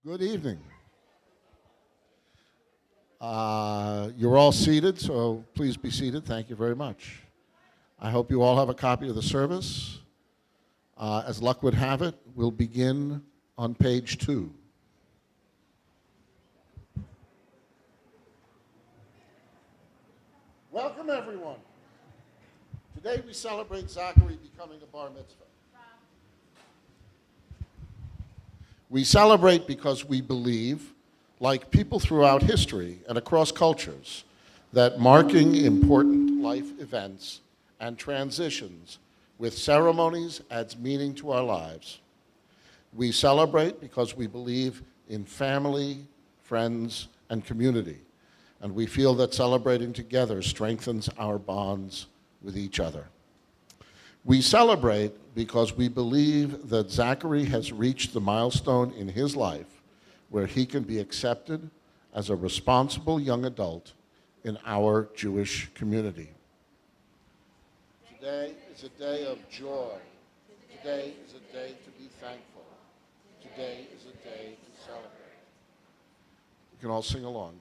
Good evening. You're all seated, so please be seated. Thank you very much. I hope you all have a copy of the service. As luck would have it, we'll begin on page 2. Welcome, everyone. Today we celebrate Zachary becoming a bar mitzvah. We celebrate because we believe, like people throughout history and across cultures, that marking important life events and transitions with ceremonies adds meaning to our lives. We celebrate because we believe in family, friends, and community, and we feel that celebrating together strengthens our bonds with each other. We celebrate because we believe that Zachary has reached the milestone in his life where he can be accepted as a responsible young adult in our Jewish community. Today is a day of joy. Today is a day to be thankful. Today is a day to celebrate. You can all sing along.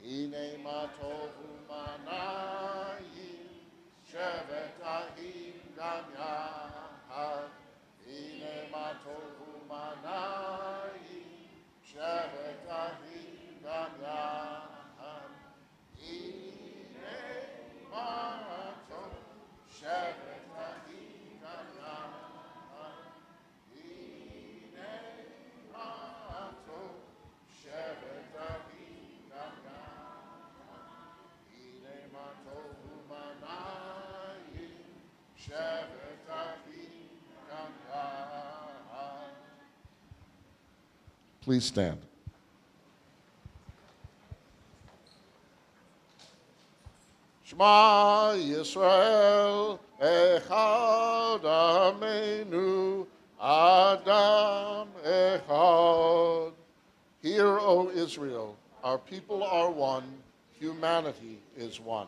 Hine ma tohu manayim, shevet ahim gam yahad. Hine ma tohu manayim, shevet ahim gam yahad. Hine ma tohu shevet ahim gam yahad. Hine ma tohu shevet ahim gam yahad. Hine ma tohu manayim, shevet ahim gam yahad. Please stand. Shema Yisrael, Echad Ameinu, Adam Echad. Hear, O Israel, our people are one, humanity is one.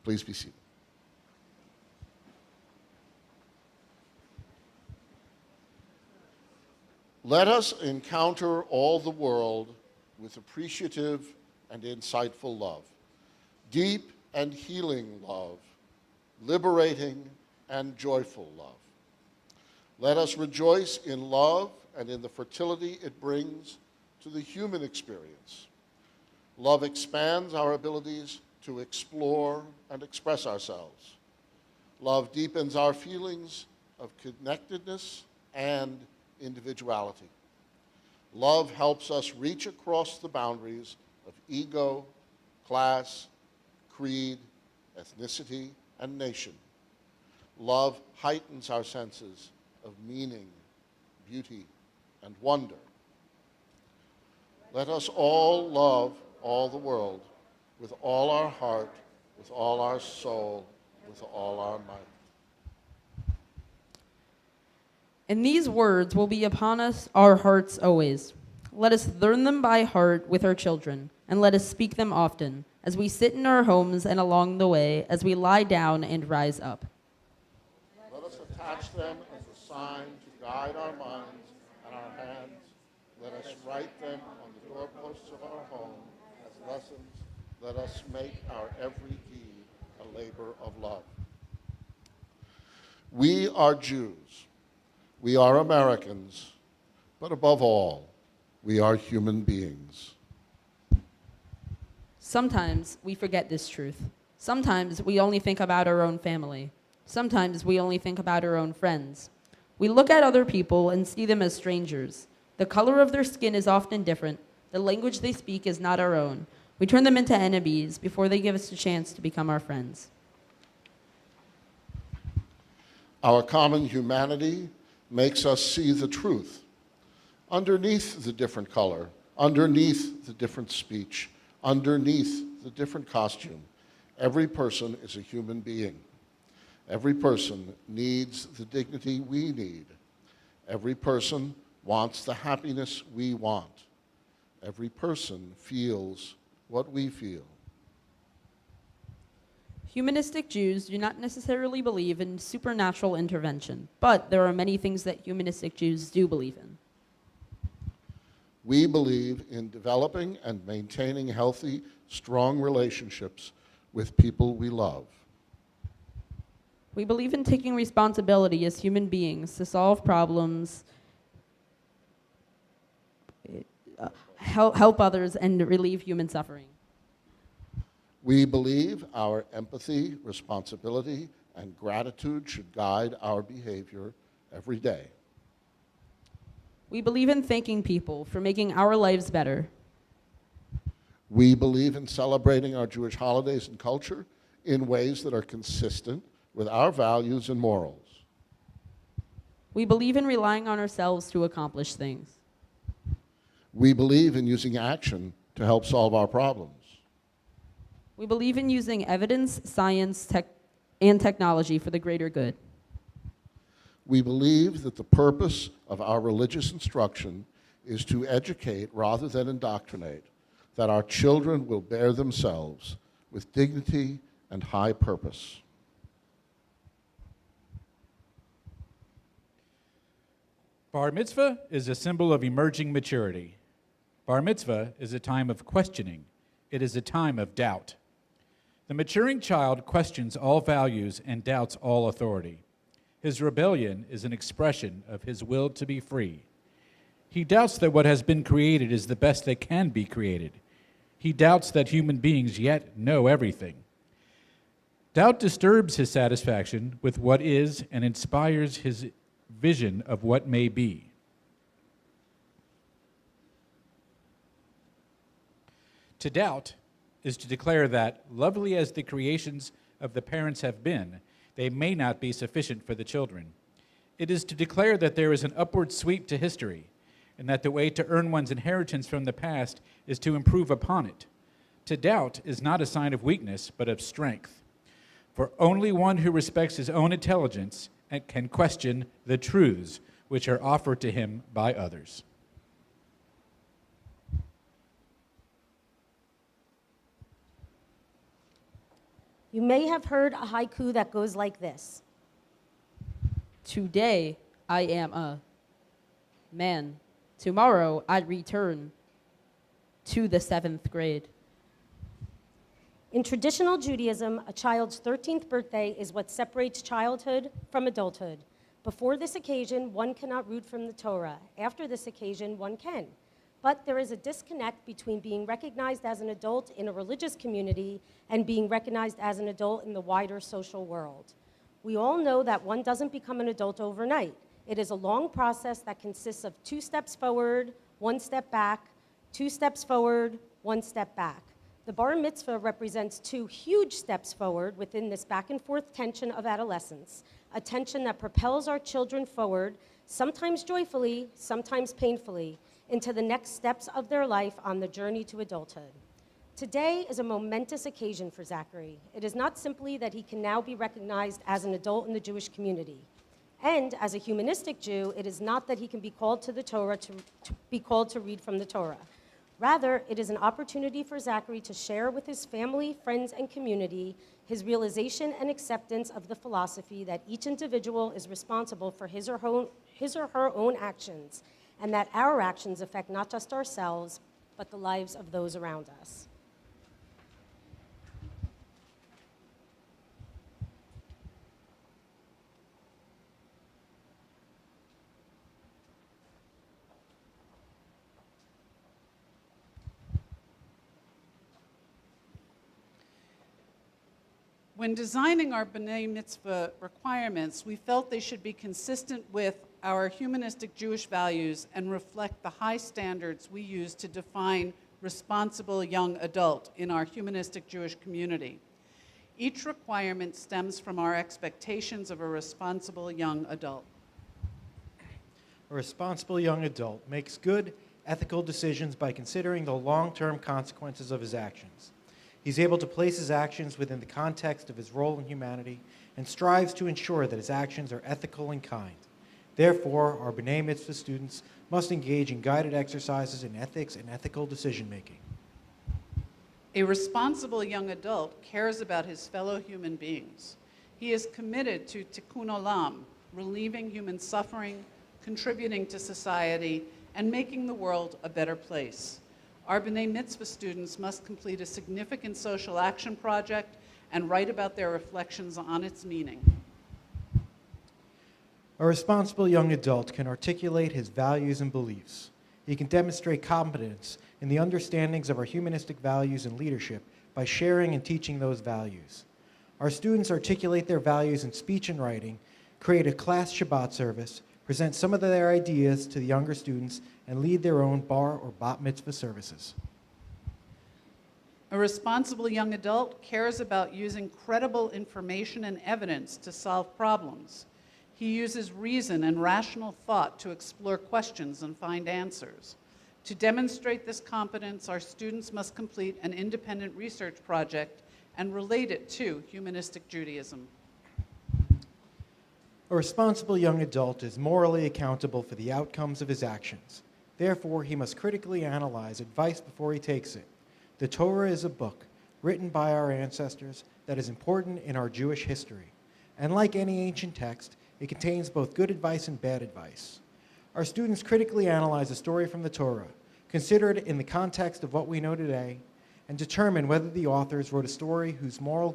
Please be seated. Let us encounter all the world with appreciative and insightful love, deep and healing love, liberating and joyful love. Let us rejoice in love and in the fertility it brings to the human experience. Love expands our abilities to explore and express ourselves. Love deepens our feelings of connectedness and individuality. Love helps us reach across the boundaries of ego, class, creed, ethnicity, and nation. Love heightens our senses of meaning, beauty, and wonder. Let us all love all the world with all our heart, with all our soul, with all our might. And these words will be upon us, our hearts always. Let us learn them by heart with our children, and let us speak them often, as we sit in our homes and along the way, as we lie down and rise up. Let us attach them as a sign to guide our minds and our hands. Let us write them on the doorposts of our home as lessons. Let us make our every deed a labor of love. We are Jews. We are Americans, but above all, we are human beings. Sometimes we forget this truth. Sometimes we only think about our own family. Sometimes we only think about our own friends. We look at other people and see them as strangers. The color of their skin is often different. The language they speak is not our own. We turn them into enemies before they give us a chance to become our friends. Our common humanity makes us see the truth. Underneath the different color, underneath the different speech, underneath the different costume, every person is a human being. Every person needs the dignity we need. Every person wants the happiness we want. Every person feels what we feel. Humanistic Jews do not necessarily believe in supernatural intervention, but there are many things that humanistic Jews do believe in. We believe in developing and maintaining healthy, strong relationships with people we love. We believe in taking responsibility as human beings to solve problems, help others, and relieve human suffering. We believe our empathy, responsibility, and gratitude should guide our behavior every day. We believe in thanking people for making our lives better. We believe in celebrating our Jewish holidays and culture in ways that are consistent with our values and morals. We believe in relying on ourselves to accomplish things. We believe in using action to help solve our problems. We believe in using evidence, science, and technology for the greater good. We believe that the purpose of our religious instruction is to educate rather than indoctrinate, that our children will bear themselves with dignity and high purpose. Bar mitzvah is a symbol of emerging maturity. Bar mitzvah is a time of questioning. It is a time of doubt. The maturing child questions all values and doubts all authority. His rebellion is an expression of his will to be free. He doubts that what has been created is the best that can be created. He doubts that human beings yet know everything. Doubt disturbs his satisfaction with what is and inspires his vision of what may be. To doubt is to declare that, lovely as the creations of the parents have been, they may not be sufficient for the children. It is to declare that there is an upward sweep to history, and that the way to earn one's inheritance from the past is to improve upon it. To doubt is not a sign of weakness, but of strength. For only one who respects his own intelligence can question the truths which are offered to him by others. You may have heard a haiku that goes like this. Today I am a man. Tomorrow I'd return to the 7th grade. In traditional Judaism, a child's 13th birthday is what separates childhood from adulthood. Before this occasion, one cannot root from the Torah. After this occasion, one can. But there is a disconnect between being recognized as an adult in a religious community and being recognized as an adult in the wider social world. We all know that one doesn't become an adult overnight. It is a long process that consists of 2 steps forward, 1 step back, 2 steps forward, 1 step back. The bar mitzvah represents 2 huge steps forward within this back and forth tension of adolescence, a tension that propels our children forward, sometimes joyfully, sometimes painfully, into the next steps of their life on the journey to adulthood. Today is a momentous occasion for Zachary. It is not simply that he can now be recognized as an adult in the Jewish community. And as a humanistic Jew, it is not that he can be called to the Torah to be called to read from the Torah. Rather, it is an opportunity for Zachary to share with his family, friends, and community his realization and acceptance of the philosophy that each individual is responsible for his or her own actions, and that our actions affect not just ourselves, but the lives of those around us. When designing our B'nai Mitzvah requirements, we felt they should be consistent with our humanistic Jewish values and reflect the high standards we use to define responsible young adult in our humanistic Jewish community. Each requirement stems from our expectations of a responsible young adult. A responsible young adult makes good, ethical decisions by considering the long-term consequences of his actions. He's able to place his actions within the context of his role in humanity and strives to ensure that his actions are ethical and kind. Therefore, our B'nai Mitzvah students must engage in guided exercises in ethics and ethical decision-making. A responsible young adult cares about his fellow human beings. He is committed to tikkun olam, relieving human suffering, contributing to society, and making the world a better place. Our B'nai Mitzvah students must complete a significant social action project and write about their reflections on its meaning. A responsible young adult can articulate his values and beliefs. He can demonstrate competence in the understandings of our humanistic values and leadership by sharing and teaching those values. Our students articulate their values in speech and writing, create a class Shabbat service, present some of their ideas to the younger students, and lead their own bar or bat mitzvah services. A responsible young adult cares about using credible information and evidence to solve problems. He uses reason and rational thought to explore questions and find answers. To demonstrate this competence, our students must complete an independent research project and relate it to humanistic Judaism. A responsible young adult is morally accountable for the outcomes of his actions. Therefore, he must critically analyze advice before he takes it. The Torah is a book written by our ancestors that is important in our Jewish history. And like any ancient text, it contains both good advice and bad advice. Our students critically analyze a story from the Torah, consider it in the context of what we know today, and determine whether the authors wrote a story whose moral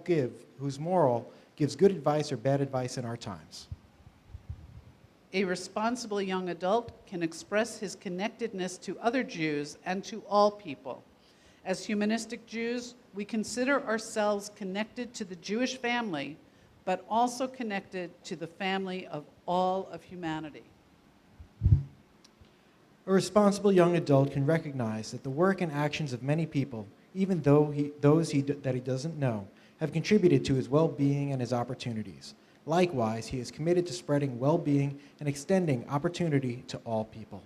gives good advice or bad advice in our times. A responsible young adult can express his connectedness to other Jews and to all people. As humanistic Jews, we consider ourselves connected to the Jewish family, but also connected to the family of all of humanity. A responsible young adult can recognize that the work and actions of many people, even though those that he doesn't know, have contributed to his well-being and his opportunities. Likewise, he is committed to spreading well-being and extending opportunity to all people.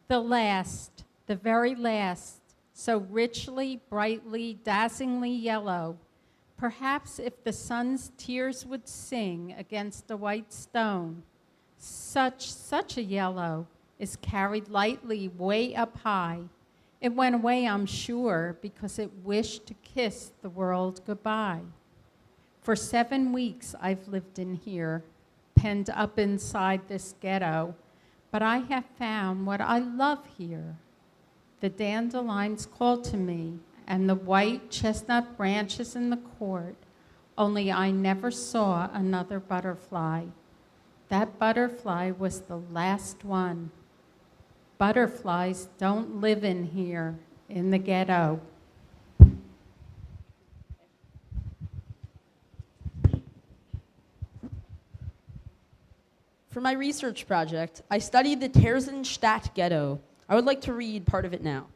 The last, the very last, so richly, brightly, dazzlingly yellow. Perhaps if the sun's tears would sing against a white stone, such a yellow is carried lightly way up high. It went away, I'm sure, because it wished to kiss the world goodbye. For 7 weeks I've lived in here, penned up inside this ghetto, but I have found what I love here. The dandelions called to me, and the white chestnut branches in the court, only I never saw another butterfly. That butterfly was the last one. Butterflies don't live in here, in the ghetto. For my research project, I studied the Theresienstadt ghetto. I would like to read part of it now.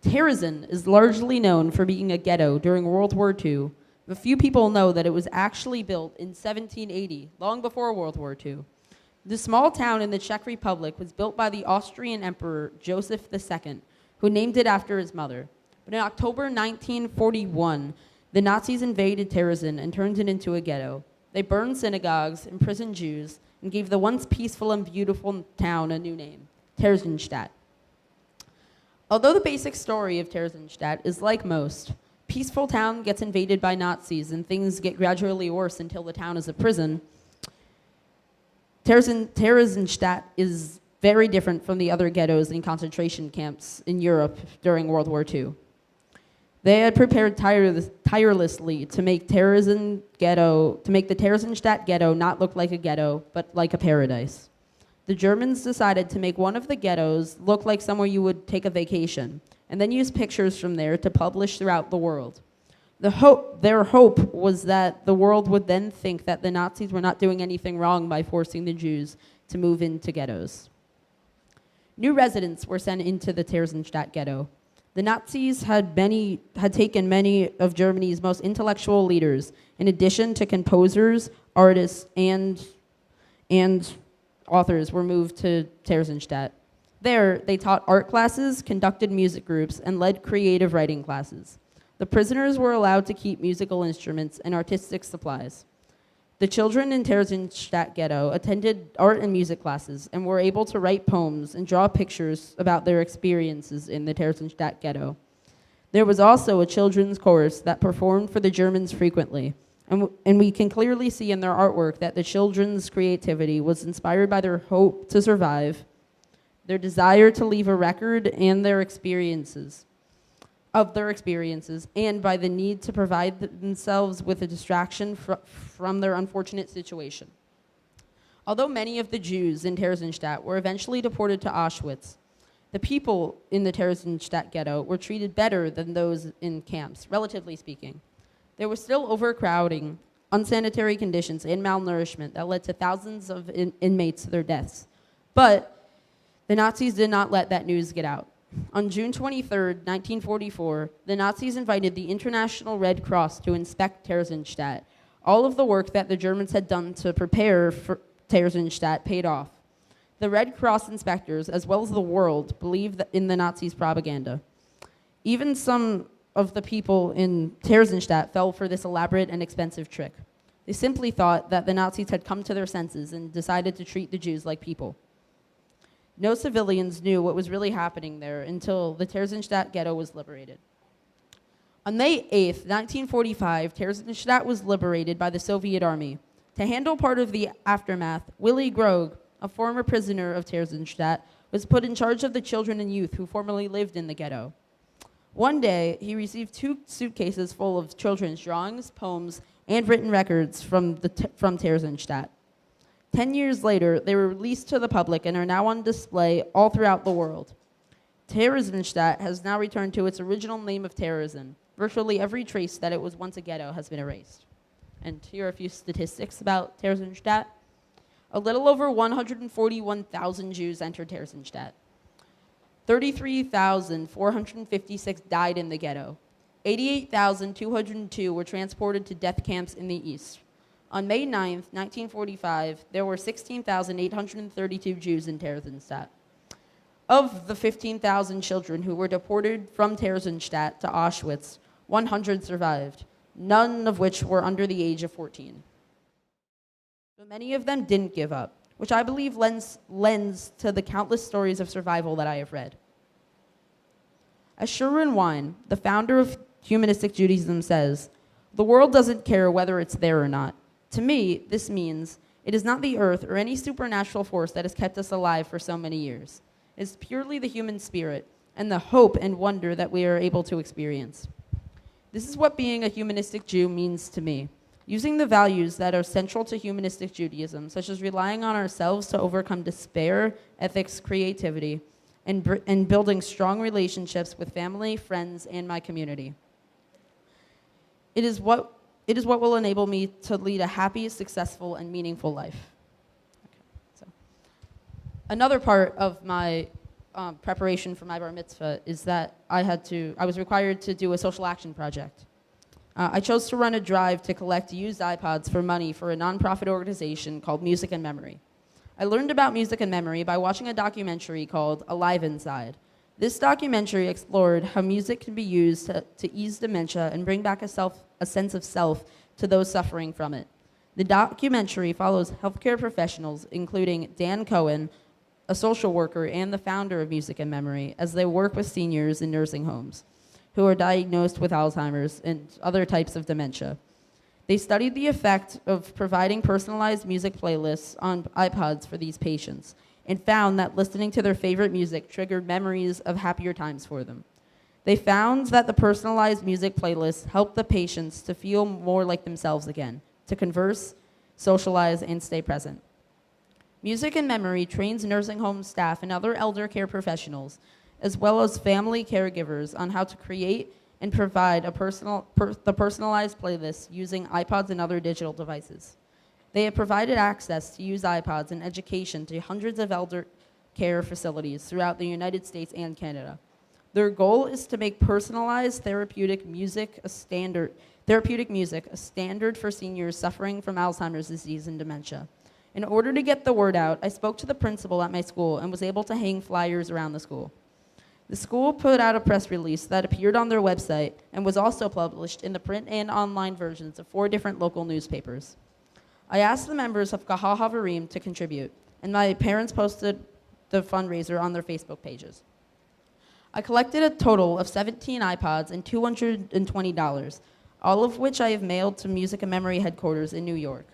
Terezin is largely known for being a ghetto during World War II, but few people know that it was actually built in 1780, long before World War II. The small town in the Czech Republic was built by the Austrian Emperor Joseph II, who named it after his mother. But in October 1941, the Nazis invaded Terezin and turned it into a ghetto. They burned synagogues, imprisoned Jews, and gave the once peaceful and beautiful town a new name, Theresienstadt. Although the basic story of Theresienstadt is like most, peaceful town gets invaded by Nazis and things get gradually worse until the town is a prison, Theresienstadt is very different from the other ghettos and concentration camps in Europe during World War II. They had prepared tirelessly to make the Theresienstadt ghetto not look like a ghetto, but like a paradise. The Germans decided to make one of the ghettos look like somewhere you would take a vacation, and then use pictures from there to publish throughout the world. Their hope was that the world would then think that the Nazis were not doing anything wrong by forcing the Jews to move into ghettos. New residents were sent into the Theresienstadt ghetto. The Nazis had taken many of Germany's most intellectual leaders, in addition to composers, artists, and authors were moved to Theresienstadt. There, they taught art classes, conducted music groups, and led creative writing classes. The prisoners were allowed to keep musical instruments and artistic supplies. The children in Theresienstadt ghetto attended art and music classes and were able to write poems and draw pictures about their experiences in the Theresienstadt ghetto. There was also a children's chorus that performed for the Germans frequently, and we can clearly see in their artwork that the children's creativity was inspired by their hope to survive, their desire to leave a record and their experiences, and by the need to provide themselves with a distraction from their unfortunate situation. Although many of the Jews in Theresienstadt were eventually deported to Auschwitz, the people in the Theresienstadt ghetto were treated better than those in camps, relatively speaking. There was still overcrowding, unsanitary conditions, and malnourishment that led to thousands of inmates to their deaths. But the Nazis did not let that news get out. On June 23, 1944, the Nazis invited the International Red Cross to inspect Theresienstadt. All of the work that the Germans had done to prepare for Theresienstadt paid off. The Red Cross inspectors, as well as the world, believed in the Nazis' propaganda. Even some of the people in Theresienstadt fell for this elaborate and expensive trick. They simply thought that the Nazis had come to their senses and decided to treat the Jews like people. No civilians knew what was really happening there until the Theresienstadt ghetto was liberated. On May 8, 1945, Theresienstadt was liberated by the Soviet Army. To handle part of the aftermath, Willy Grog, a former prisoner of Theresienstadt, was put in charge of the children and youth who formerly lived in the ghetto. One day, he received 2 suitcases full of children's drawings, poems, and written records from Theresienstadt. 10 years later, they were released to the public and are now on display all throughout the world. Theresienstadt has now returned to its original name of terrorism. Virtually every trace that it was once a ghetto has been erased. And here are a few statistics about Theresienstadt. A little over 141,000 Jews entered Theresienstadt. 33,456 died in the ghetto. 88,202 were transported to death camps in the east. On May 9, 1945, there were 16,832 Jews in Theresienstadt. Of the 15,000 children who were deported from Theresienstadt to Auschwitz, 100 survived, none of which were under the age of 14. But many of them didn't give up, which I believe lends to the countless stories of survival that I have read. As Sherwin Wine, the founder of humanistic Judaism, says, "The world doesn't care whether it's there or not. To me, this means it is not the earth or any supernatural force that has kept us alive for so many years. It is purely the human spirit and the hope and wonder that we are able to experience. This is what being a humanistic Jew means to me. Using the values that are central to humanistic Judaism, such as relying on ourselves to overcome despair, ethics, creativity, and building strong relationships with family, friends, and my community. It is what will enable me to lead a happy, successful, and meaningful life." Another part of my preparation for my bar mitzvah is that I was required to do a social action project. I chose to run a drive to collect used iPods for money for a nonprofit organization called Music and Memory. I learned about music and memory by watching a documentary called Alive Inside. This documentary explored how music can be used to ease dementia and bring back a sense of self to those suffering from it. The documentary follows healthcare professionals, including Dan Cohen, a social worker and the founder of Music and Memory, as they work with seniors in nursing homes who are diagnosed with Alzheimer's and other types of dementia. They studied the effect of providing personalized music playlists on iPods for these patients and found that listening to their favorite music triggered memories of happier times for them. They found that the personalized music playlists helped the patients to feel more like themselves again, to converse, socialize, and stay present. Music and Memory trains nursing home staff and other elder care professionals, as well as family caregivers, on how to create and provide the personalized playlists using iPods and other digital devices. They have provided access to use iPods and education to hundreds of elder care facilities throughout the United States and Canada. Their goal is to make personalized therapeutic music a standard for seniors suffering from Alzheimer's disease and dementia. In order to get the word out, I spoke to the principal at my school and was able to hang flyers around the school. The school put out a press release that appeared on their website and was also published in the print and online versions of 4 different local newspapers. I asked the members of Kahal Havarim to contribute, and my parents posted the fundraiser on their Facebook pages. I collected a total of 17 iPods and $220, all of which I have mailed to Music and Memory headquarters in New York.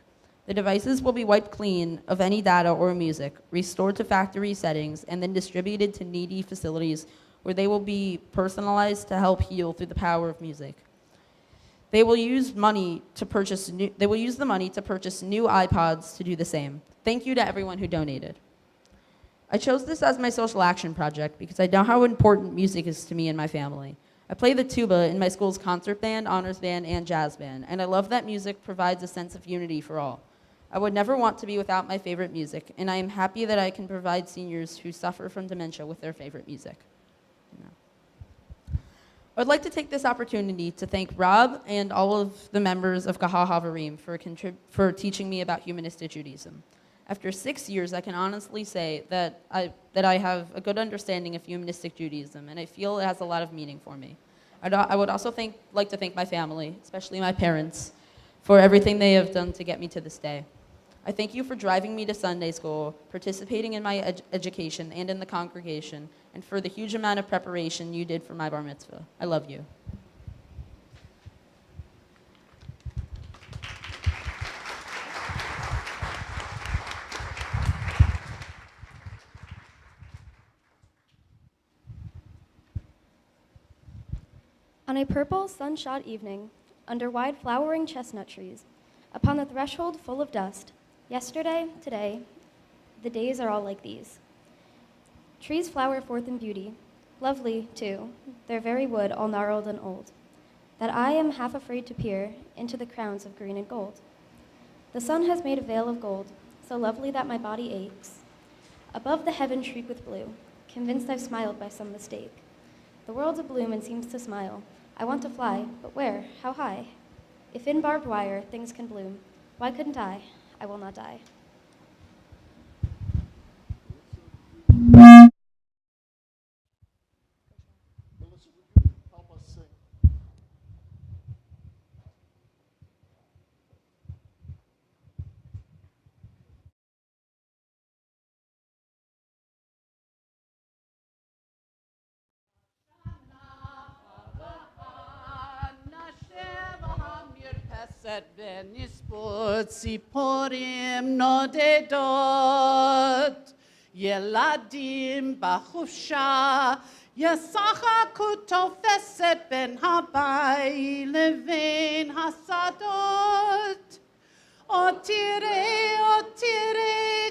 The devices will be wiped clean of any data or music, restored to factory settings, and then distributed to needy facilities where they will be personalized to help heal through the power of music. They will use the money to purchase new iPods to do the same. Thank you to everyone who donated. I chose this as my social action project because I know how important music is to me and my family. I play the tuba in my school's concert band, honors band, and jazz band, and I love that music provides a sense of unity for all. I would never want to be without my favorite music, and I am happy that I can provide seniors who suffer from dementia with their favorite music. I would like to take this opportunity to thank Rob and all of the members of Kahal Havarim for teaching me about humanistic Judaism. After 6 years, I can honestly say that I have a good understanding of humanistic Judaism, and I feel it has a lot of meaning for me. I would also like to thank my family, especially my parents, for everything they have done to get me to this day. I thank you for driving me to Sunday school, participating in my education and in the congregation, and for the huge amount of preparation you did for my bar mitzvah. I love you. On a purple, sun-shot evening, under wide flowering chestnut trees, upon the threshold full of dust, yesterday, today, the days are all like these. Trees flower forth in beauty, lovely, too, their very wood all gnarled and old, that I am half afraid to peer into the crowns of green and gold. The sun has made a veil of gold, so lovely that my body aches. Above the heavens shriek with blue, convinced I've smiled by some mistake. The world's abloom and seems to smile. I want to fly, but where? How high? If in barbed wire things can bloom, why couldn't I? I will not die. Melissa, would you help us sing? ונשפוט ציפורים נודדות, ילדים בחופשה, ישחקו תופסת בין הבית לבין השדות. עוד תראה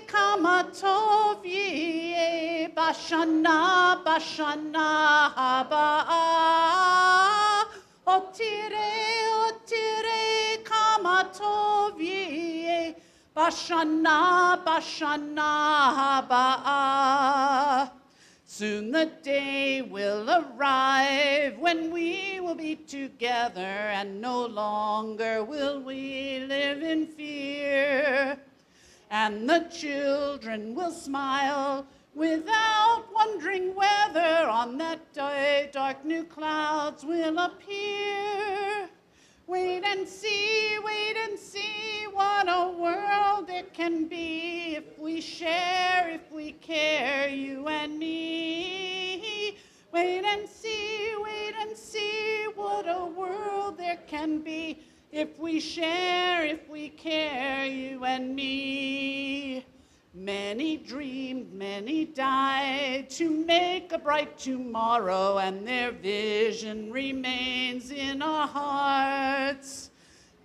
כמה טוב יהיה בשנה הבאה. עוד תראה כמה טוב יהיה בשנה הבאה. Soon the day will arrive when we will be together and no longer will we live in fear. And the children will smile without wondering whether on that day dark new clouds will appear. Wait and see what a world it can be if we share, if we care, you and me. Wait and see what a world there can be if we share, if we care, you and me. Many dreamed, many died to make a bright tomorrow, and their vision remains in our hearts.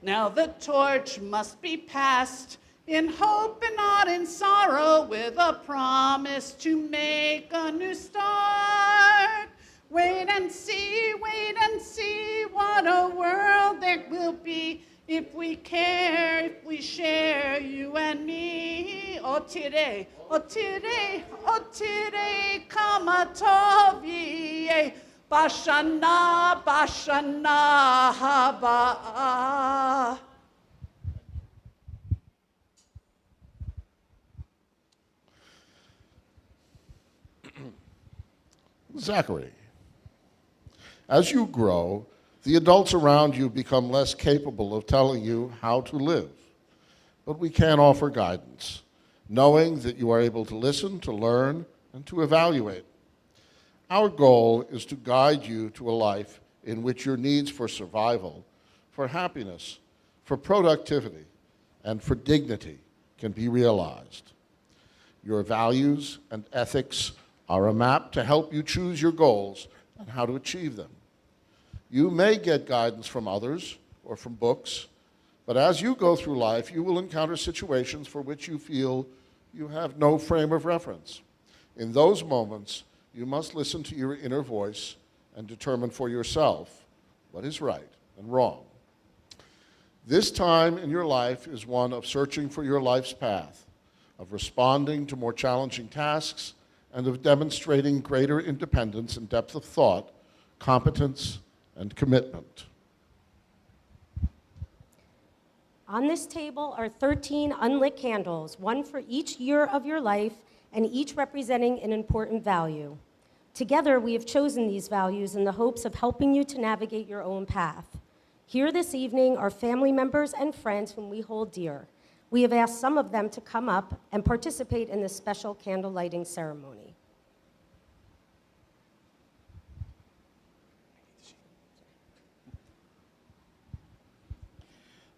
Now the torch must be passed in hope and not in sorrow, with a promise to make a new start. Wait and see what a world there will be if we care, if we share, you and me. Oh today, kama tov yeh, bashana haba. Zachary, as you grow, the adults around you become less capable of telling you how to live. but we can offer guidance, knowing that you are able to listen, to learn, and to evaluate. Our goal is to guide you to a life in which your needs for survival, for happiness, for productivity, and for dignity can be realized. Your values and ethics are a map to help you choose your goals and how to achieve them. You may get guidance from others or from books, but as you go through life, you will encounter situations for which you feel you have no frame of reference. In those moments, you must listen to your inner voice and determine for yourself what is right and wrong. This time in your life is one of searching for your life's path, of responding to more challenging tasks, and of demonstrating greater independence and depth of thought, competence, and commitment. On this table are 13 unlit candles, one for each year of your life and each representing an important value. Together, we have chosen these values in the hopes of helping you to navigate your own path. Here this evening are family members and friends whom we hold dear. We have asked some of them to come up and participate in this special candle lighting ceremony.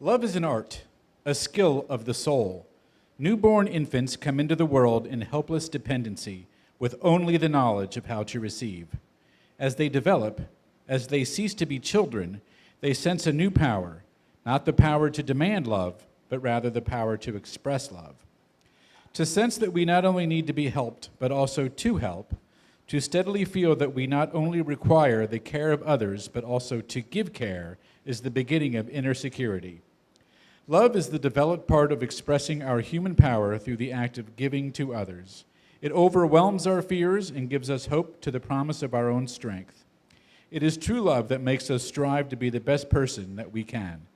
Love is an art, a skill of the soul. Newborn infants come into the world in helpless dependency, with only the knowledge of how to receive. As they develop, as they cease to be children, they sense a new power, not the power to demand love, but rather the power to express love. To sense that we not only need to be helped, but also to help, to steadily feel that we not only require the care of others, but also to give care, is the beginning of inner security. Love is the developed part of expressing our human power through the act of giving to others. It overwhelms our fears and gives us hope to the promise of our own strength. It is true love that makes us strive to be the best person that we can.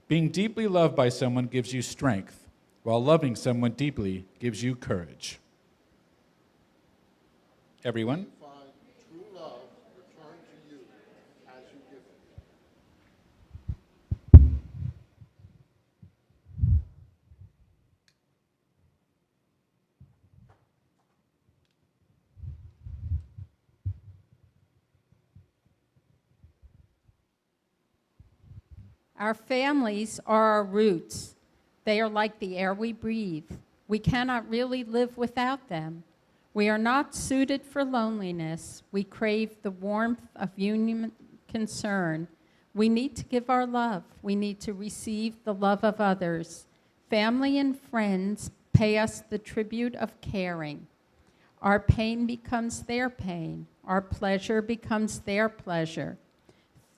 Being deeply loved by someone gives you strength, while loving someone deeply gives you courage. Everyone? Find true love return to you as you give it. Our families are our roots. They are like the air we breathe. We cannot really live without them. We are not suited for loneliness. We crave the warmth of union concern. We need to give our love. We need to receive the love of others. Family and friends pay us the tribute of caring. Our pain becomes their pain. Our pleasure becomes their pleasure.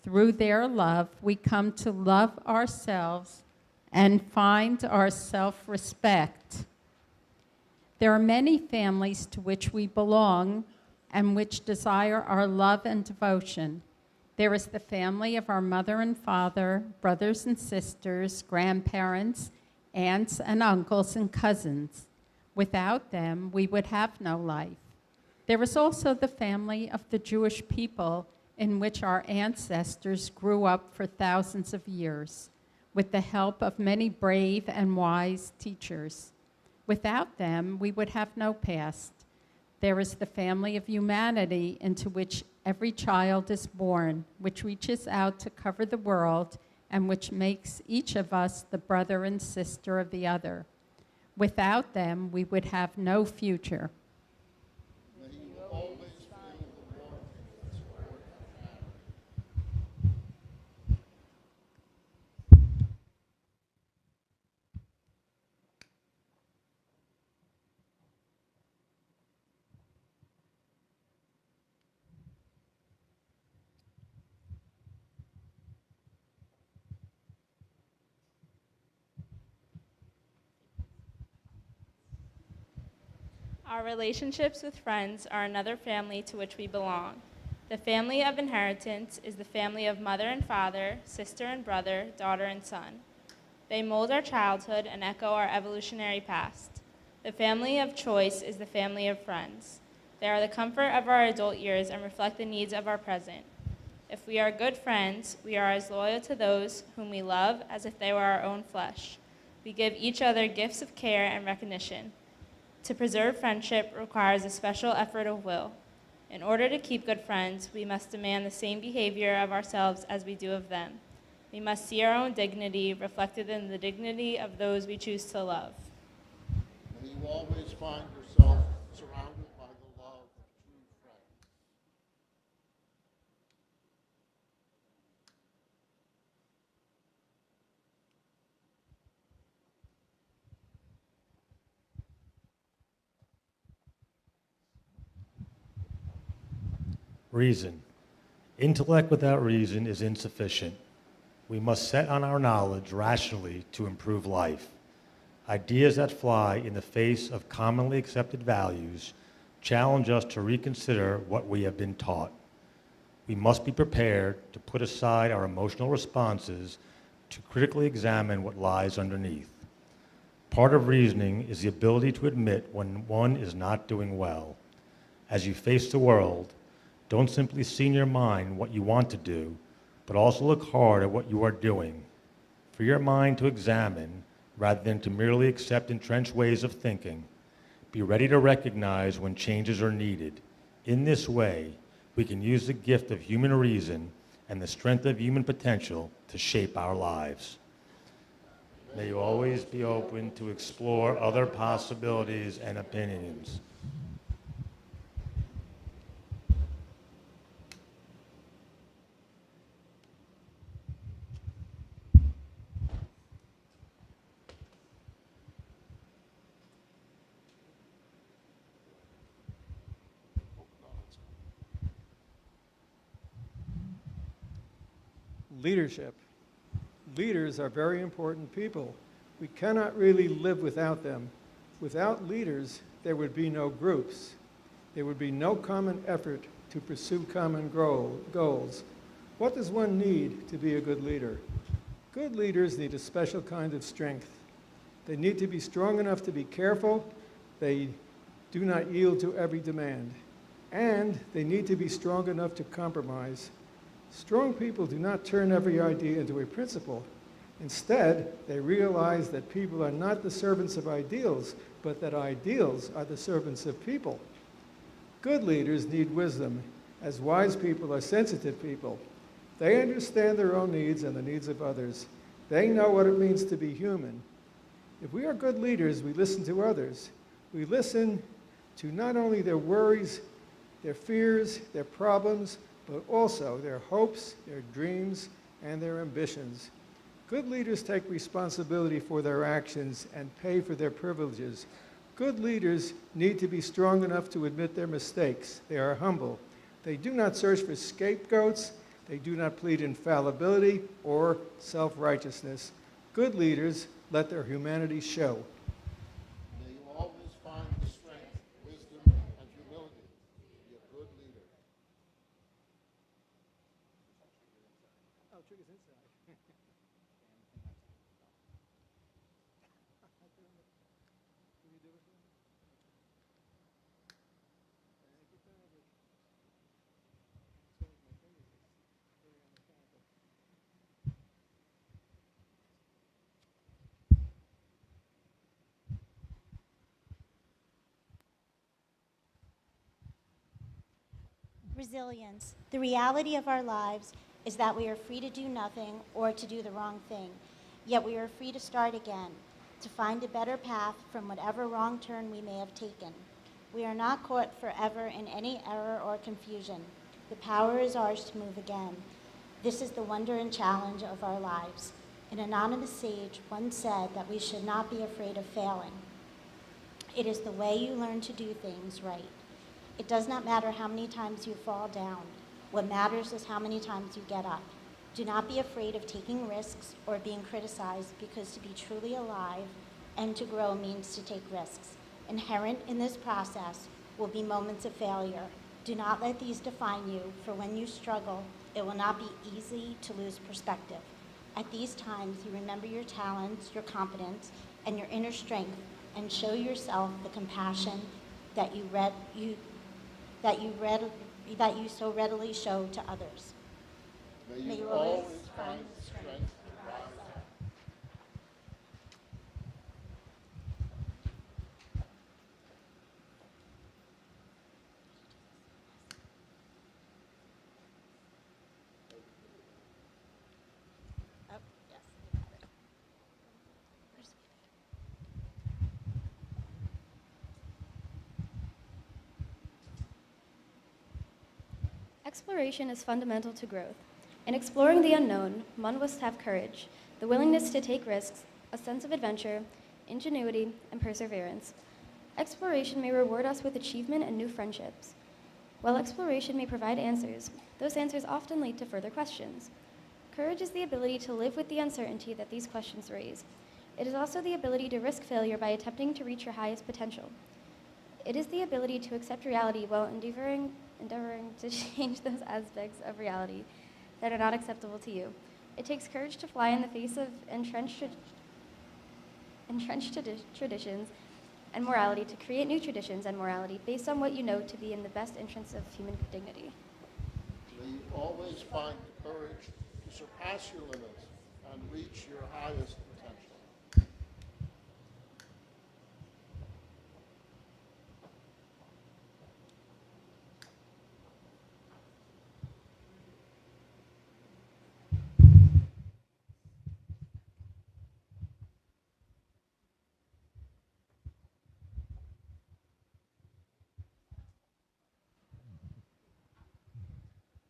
Through their love, we come to love ourselves and find our self-respect. There are many families to which we belong and which desire our love and devotion. There is the family of our mother and father, brothers and sisters, grandparents, aunts and uncles and cousins. Without them, we would have no life. There is also the family of the Jewish people in which our ancestors grew up for thousands of years, with the help of many brave and wise teachers. Without them, we would have no past. There is the family of humanity into which every child is born, which reaches out to cover the world and which makes each of us the brother and sister of the other. Without them, we would have no future. May you always feel the warmth and support of family. Our relationships with friends are another family to which we belong. The family of inheritance is the family of mother and father, sister and brother, daughter and son. They mold our childhood and echo our evolutionary past. The family of choice is the family of friends. They are the comfort of our adult years and reflect the needs of our present. If we are good friends, we are as loyal to those whom we love as if they were our own flesh. We give each other gifts of care and recognition. To preserve friendship requires a special effort of will. In order to keep good friends, we must demand the same behavior of ourselves as we do of them. We must see our own dignity reflected in the dignity of those we choose to love. May you always find yourself surrounded by the love of true friends. Reason. Intellect without reason is insufficient. We must set on our knowledge rationally to improve life. Ideas that fly in the face of commonly accepted values challenge us to reconsider what we have been taught. We must be prepared to put aside our emotional responses to critically examine what lies underneath. Part of reasoning is the ability to admit when one is not doing well. As you face the world, don't simply see in your mind what you want to do, but also look hard at what you are doing. For your mind to examine, rather than to merely accept entrenched ways of thinking. Be ready to recognize when changes are needed. In this way, we can use the gift of human reason and the strength of human potential to shape our lives. May you always be open to explore other possibilities and opinions. Leadership. Leaders are very important people. We cannot really live without them. Without leaders, there would be no groups. There would be no common effort to pursue common goals. What does one need to be a good leader? Good leaders need a special kind of strength. They need to be strong enough to be careful. They do not yield to every demand. And they need to be strong enough to compromise. Strong people do not turn every idea into a principle. Instead, they realize that people are not the servants of ideals, but that ideals are the servants of people. Good leaders need wisdom, as wise people are sensitive people. They understand their own needs and the needs of others. They know what it means to be human. If we are good leaders, we listen to others. We listen to not only their worries, their fears, their problems, but also their hopes, their dreams, and their ambitions. Good leaders take responsibility for their actions and pay for their privileges. Good leaders need to be strong enough to admit their mistakes. They are humble. They do not search for scapegoats. They do not plead infallibility or self-righteousness. Good leaders let their humanity show. May you always find the strength, wisdom, and humility to be a good leader. Oh, trigger's inside. Can you do it for me? Thank you, David. It's my fingers. It's very mechanical. Resilience. The reality of our lives is that we are free to do nothing or to do the wrong thing, yet we are free to start again, to find a better path from whatever wrong turn we may have taken. We are not caught forever in any error or confusion. The power is ours to move again. This is the wonder and challenge of our lives. An anonymous sage once said that we should not be afraid of failing. It is the way you learn to do things right. It does not matter how many times you fall down. What matters is how many times you get up. Do not be afraid of taking risks or being criticized, because to be truly alive and to grow means to take risks. Inherent in this process will be moments of failure. Do not let these define you, for when you struggle, it will not be easy to lose perspective. At these times, you remember your talents, your competence, and your inner strength, and show yourself the compassion that you so readily show to others. May you always find the strength to rise up. Exploration is fundamental to growth. In exploring the unknown, one must have courage, the willingness to take risks, a sense of adventure, ingenuity, and perseverance. Exploration may reward us with achievement and new friendships. While exploration may provide answers, those answers often lead to further questions. Courage is the ability to live with the uncertainty that these questions raise. It is also the ability to risk failure by attempting to reach your highest potential. It is the ability to accept reality while endeavoring to change those aspects of reality that are not acceptable to you. It takes courage to fly in the face of entrenched traditions and morality to create new traditions and morality based on what you know to be in the best interests of human dignity. May you always find the courage to surpass your limits and reach your highest potential.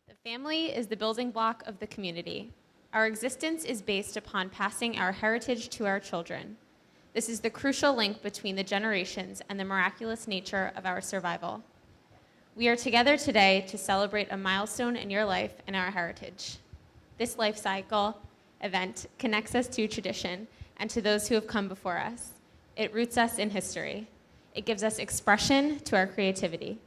The family is the building block of the community. Our existence is based upon passing our heritage to our children. This is the crucial link between the generations and the miraculous nature of our survival. We are together today to celebrate a milestone in your life and our heritage. This life cycle event connects us to tradition and to those who have come before us. It roots us in history. It gives us expression to our creativity.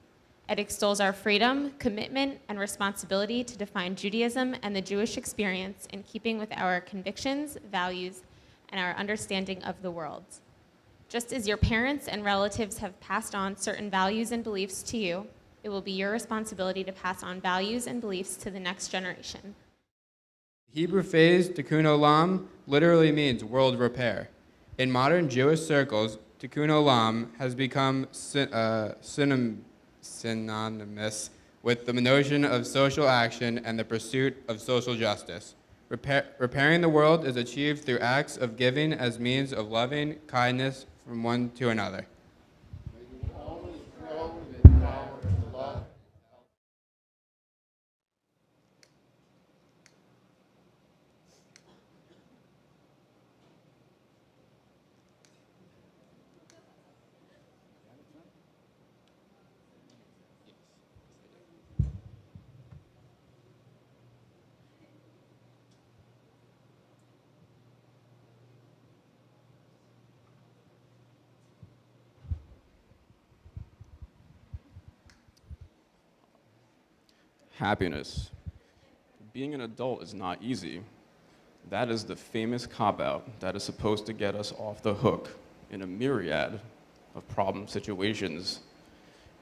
It extols our freedom, commitment, and responsibility to define Judaism and the Jewish experience in keeping with our convictions, values, and our understanding of the world. Just as your parents and relatives have passed on certain values and beliefs to you, it will be your responsibility to pass on values and beliefs to the next generation. The Hebrew phrase tikkun olam literally means world repair. In modern Jewish circles, tikkun olam has become synonymous with the notion of social action and the pursuit of social justice. Repairing the world is achieved through acts of giving as means of loving kindness from one to another. May you always grow in power and love. Happiness. Being an adult is not easy. That is the famous cop-out that is supposed to get us off the hook in a myriad of problem situations.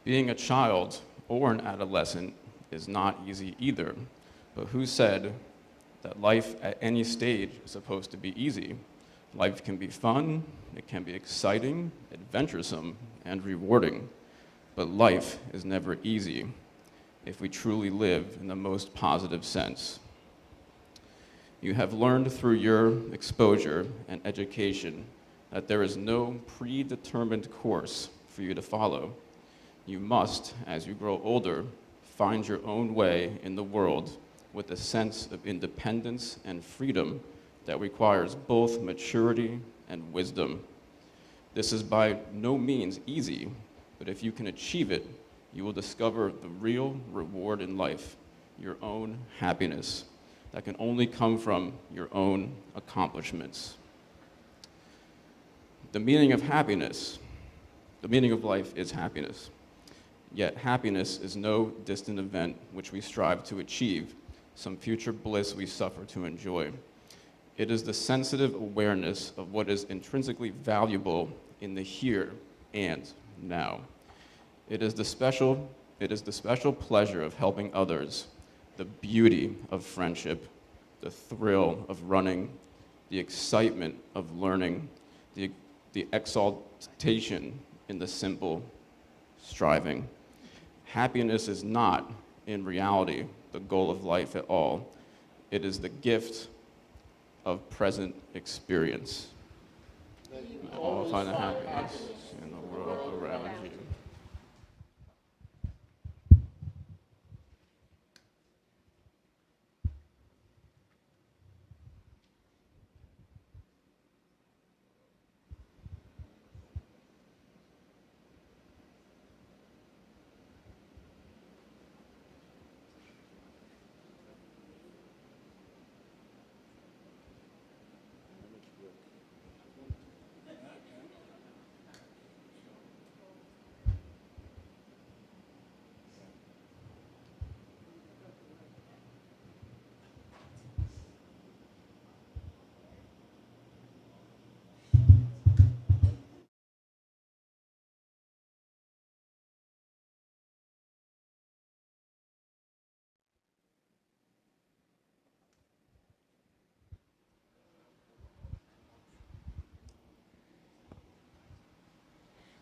Being a child or an adolescent is not easy either, but who said that life at any stage is supposed to be easy? Life can be fun, it can be exciting, adventuresome, and rewarding, but life is never easy if we truly live in the most positive sense. You have learned through your exposure and education that there is no predetermined course for you to follow. You must, as you grow older, find your own way in the world with a sense of independence and freedom that requires both maturity and wisdom. This is by no means easy, but if you can achieve it, you will discover the real reward in life, your own happiness, that can only come from your own accomplishments. The meaning of happiness, the meaning of life is happiness. Yet happiness is no distant event which we strive to achieve, some future bliss we suffer to enjoy. It is the sensitive awareness of what is intrinsically valuable in the here and now. It is the special pleasure of helping others, the beauty of friendship, the thrill of running, the excitement of learning, the exaltation in the simple striving. Happiness is not, in reality, the goal of life at all. It is the gift of present experience. May you all find the happiness in the world around you.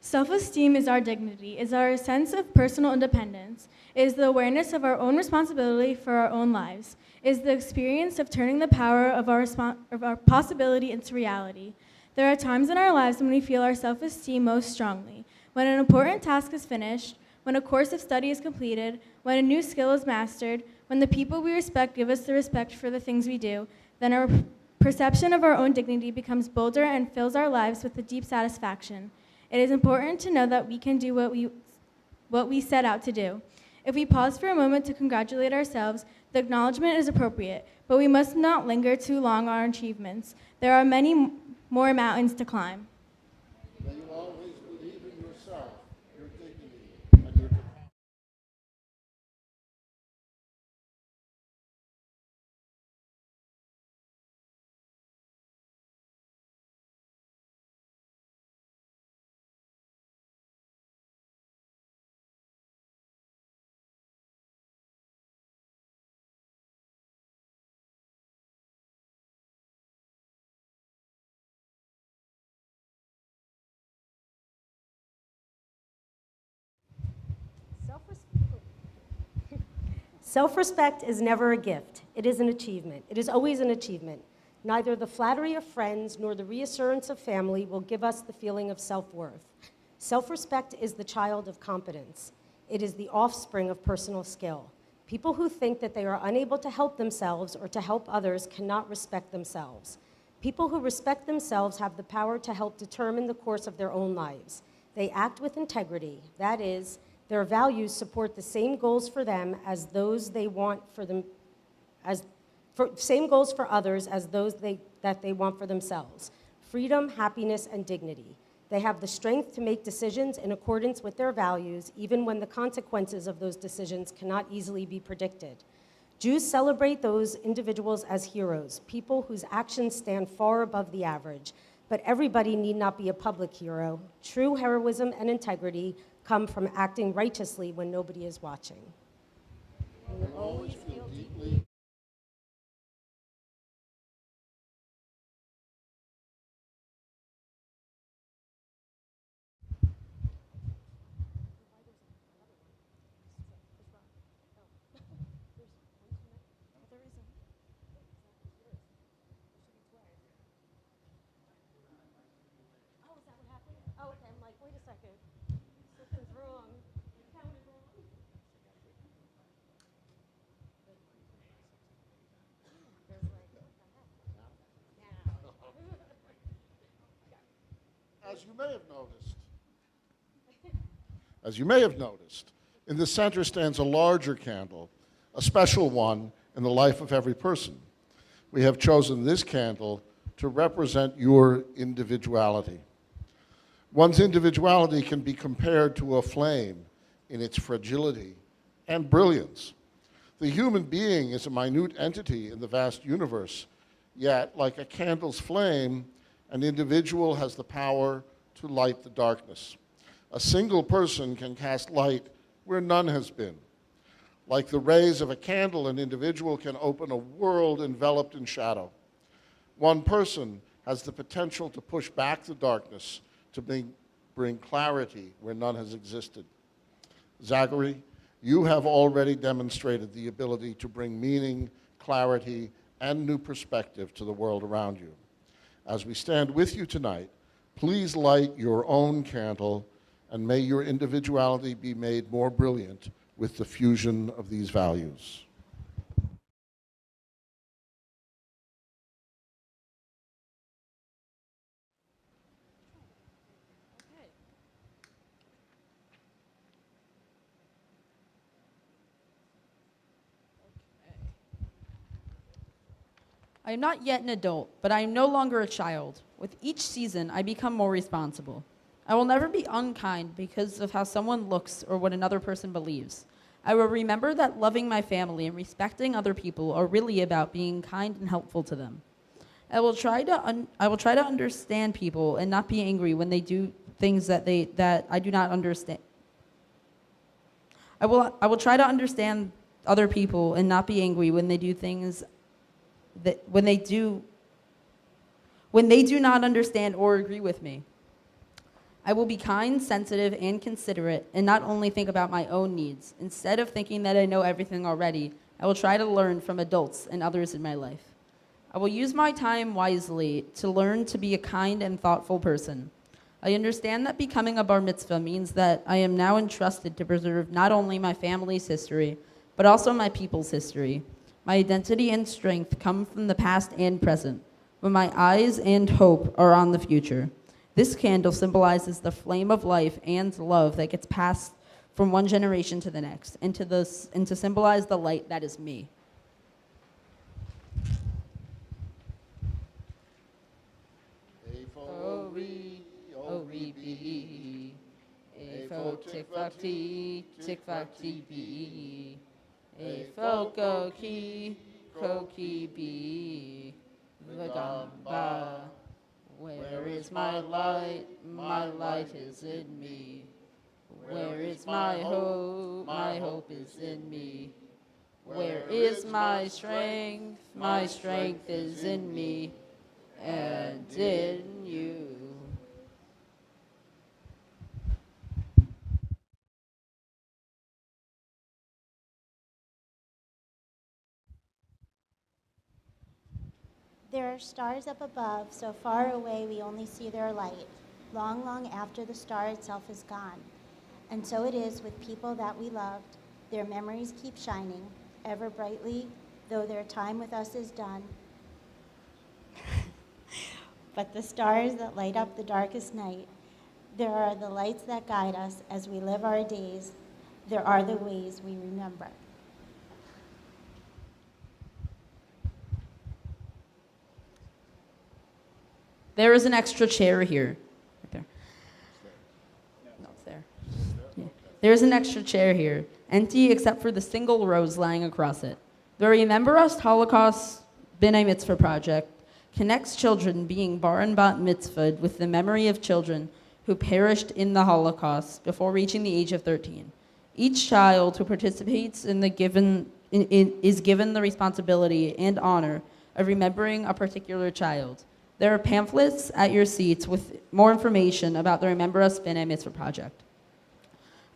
Self-esteem is our dignity, is our sense of personal independence, is the awareness of our own responsibility for our own lives, is the experience of turning the power of our possibility into reality. There are times in our lives when we feel our self-esteem most strongly. When an important task is finished, when a course of study is completed, when a new skill is mastered, when the people we respect give us the respect for the things we do, then our perception of our own dignity becomes bolder and fills our lives with a deep satisfaction. It is important to know that we can do what we set out to do. If we pause for a moment to congratulate ourselves, the acknowledgement is appropriate, but we must not linger too long on our achievements. There are many more mountains to climb. May you always believe in yourself, your dignity, and your capacity. Self-respect is never a gift. It is an achievement. It is always an achievement. Neither the flattery of friends nor the reassurance of family will give us the feeling of self-worth. Self-respect is the child of competence. It is the offspring of personal skill. People who think that they are unable to help themselves or to help others cannot respect themselves. People who respect themselves have the power to help determine the course of their own lives. They act with integrity. That is, their values support the same goals for them as those they want for them, same goals for others as those that they want for themselves. Freedom, happiness, and dignity. They have the strength to make decisions in accordance with their values, even when the consequences of those decisions cannot easily be predicted. Jews celebrate those individuals as heroes, people whose actions stand far above the average. But everybody need not be a public hero. True heroism and integrity come from acting righteously when nobody is watching. You will always feel deeply. Oh, okay, I'm like, wait a second. Something's wrong. You counted wrong. As you may have noticed, in the center stands a larger candle, a special one in the life of every person. We have chosen this candle to represent your individuality. One's individuality can be compared to a flame in its fragility and brilliance. The human being is a minute entity in the vast universe, yet, like a candle's flame, an individual has the power to light the darkness. A single person can cast light where none has been. Like the rays of a candle, an individual can open a world enveloped in shadow. One person has the potential to push back the darkness, to bring clarity where none has existed. Zachary, you have already demonstrated the ability to bring meaning, clarity, and new perspective to the world around you. As we stand with you tonight, please light your own candle, and may your individuality be made more brilliant with the fusion of these values. I am not yet an adult, but I am no longer a child. With each season, I become more responsible. I will never be unkind because of how someone looks or what another person believes. I will remember that loving my family and respecting other people are really about being kind and helpful to them. I will try to understand people and not be angry when they do things that I do not understand. I will try to understand other people and not be angry when they do things that when they do not understand or agree with me. I will be kind, sensitive, and considerate, and not only think about my own needs. Instead of thinking that I know everything already, I will try to learn from adults and others in my life. I will use my time wisely to learn to be a kind and thoughtful person. I understand that becoming a bar mitzvah means that I am now entrusted to preserve not only my family's history, but also my people's history. My identity and strength come from the past and present, but my eyes and hope are on the future. This candle symbolizes the flame of life and love that gets passed from one generation to the next, and to symbolize the light that is me. Ori be, Efo tikvakti, tikvakti be, Efo koki be, Vagamba. Where is my light? My light is in me. Where is my hope? My hope is in me. Where is my strength? My strength is in me and in you. There are stars up above, so far away we only see their light, long, long after the star itself is gone. And so it is with people that we loved. Their memories keep shining, ever brightly, though their time with us is done. But the stars that light up the darkest night, there are the lights that guide us as we live our days. There are the ways we remember. There is an extra chair here. Right there. No, it's there. Yeah. There is an extra chair here, empty except for the single rose lying across it. The Remember Us Holocaust B'nai Mitzvah project connects children being bar and bat mitzvahed with the memory of children who perished in the Holocaust before reaching the age of 13. Each child who participates is given the responsibility and honor of remembering a particular child. There are pamphlets at your seats with more information about the Remember Us B'nai Mitzvah project.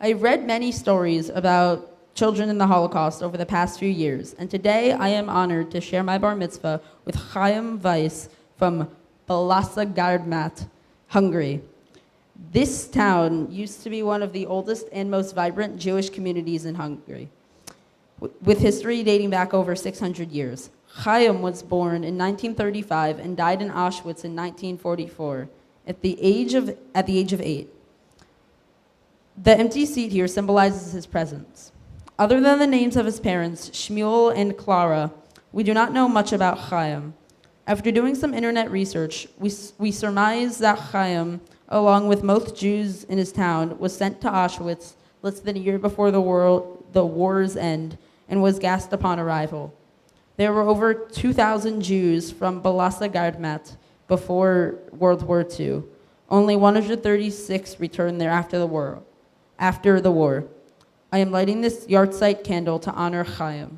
I've read many stories about children in the Holocaust over the past few years, and today I am honored to share my bar mitzvah with Chaim Weiss from Balasa Gardmat, Hungary. This town used to be one of the oldest and most vibrant Jewish communities in Hungary, with history dating back over 600 years. Chaim was born in 1935 and died in Auschwitz in 1944 at the age of 8. The empty seat here symbolizes his presence. Other than the names of his parents, Shmuel and Clara, we do not know much about Chaim. After doing some internet research, we surmise that Chaim, along with most Jews in his town, was sent to Auschwitz less than a year before the war's end and was gassed upon arrival. There were over 2,000 Jews from Balasa Gardmat before World War II. Only 136 returned there after the war. I am lighting this yahrzeit candle to honor Chaim.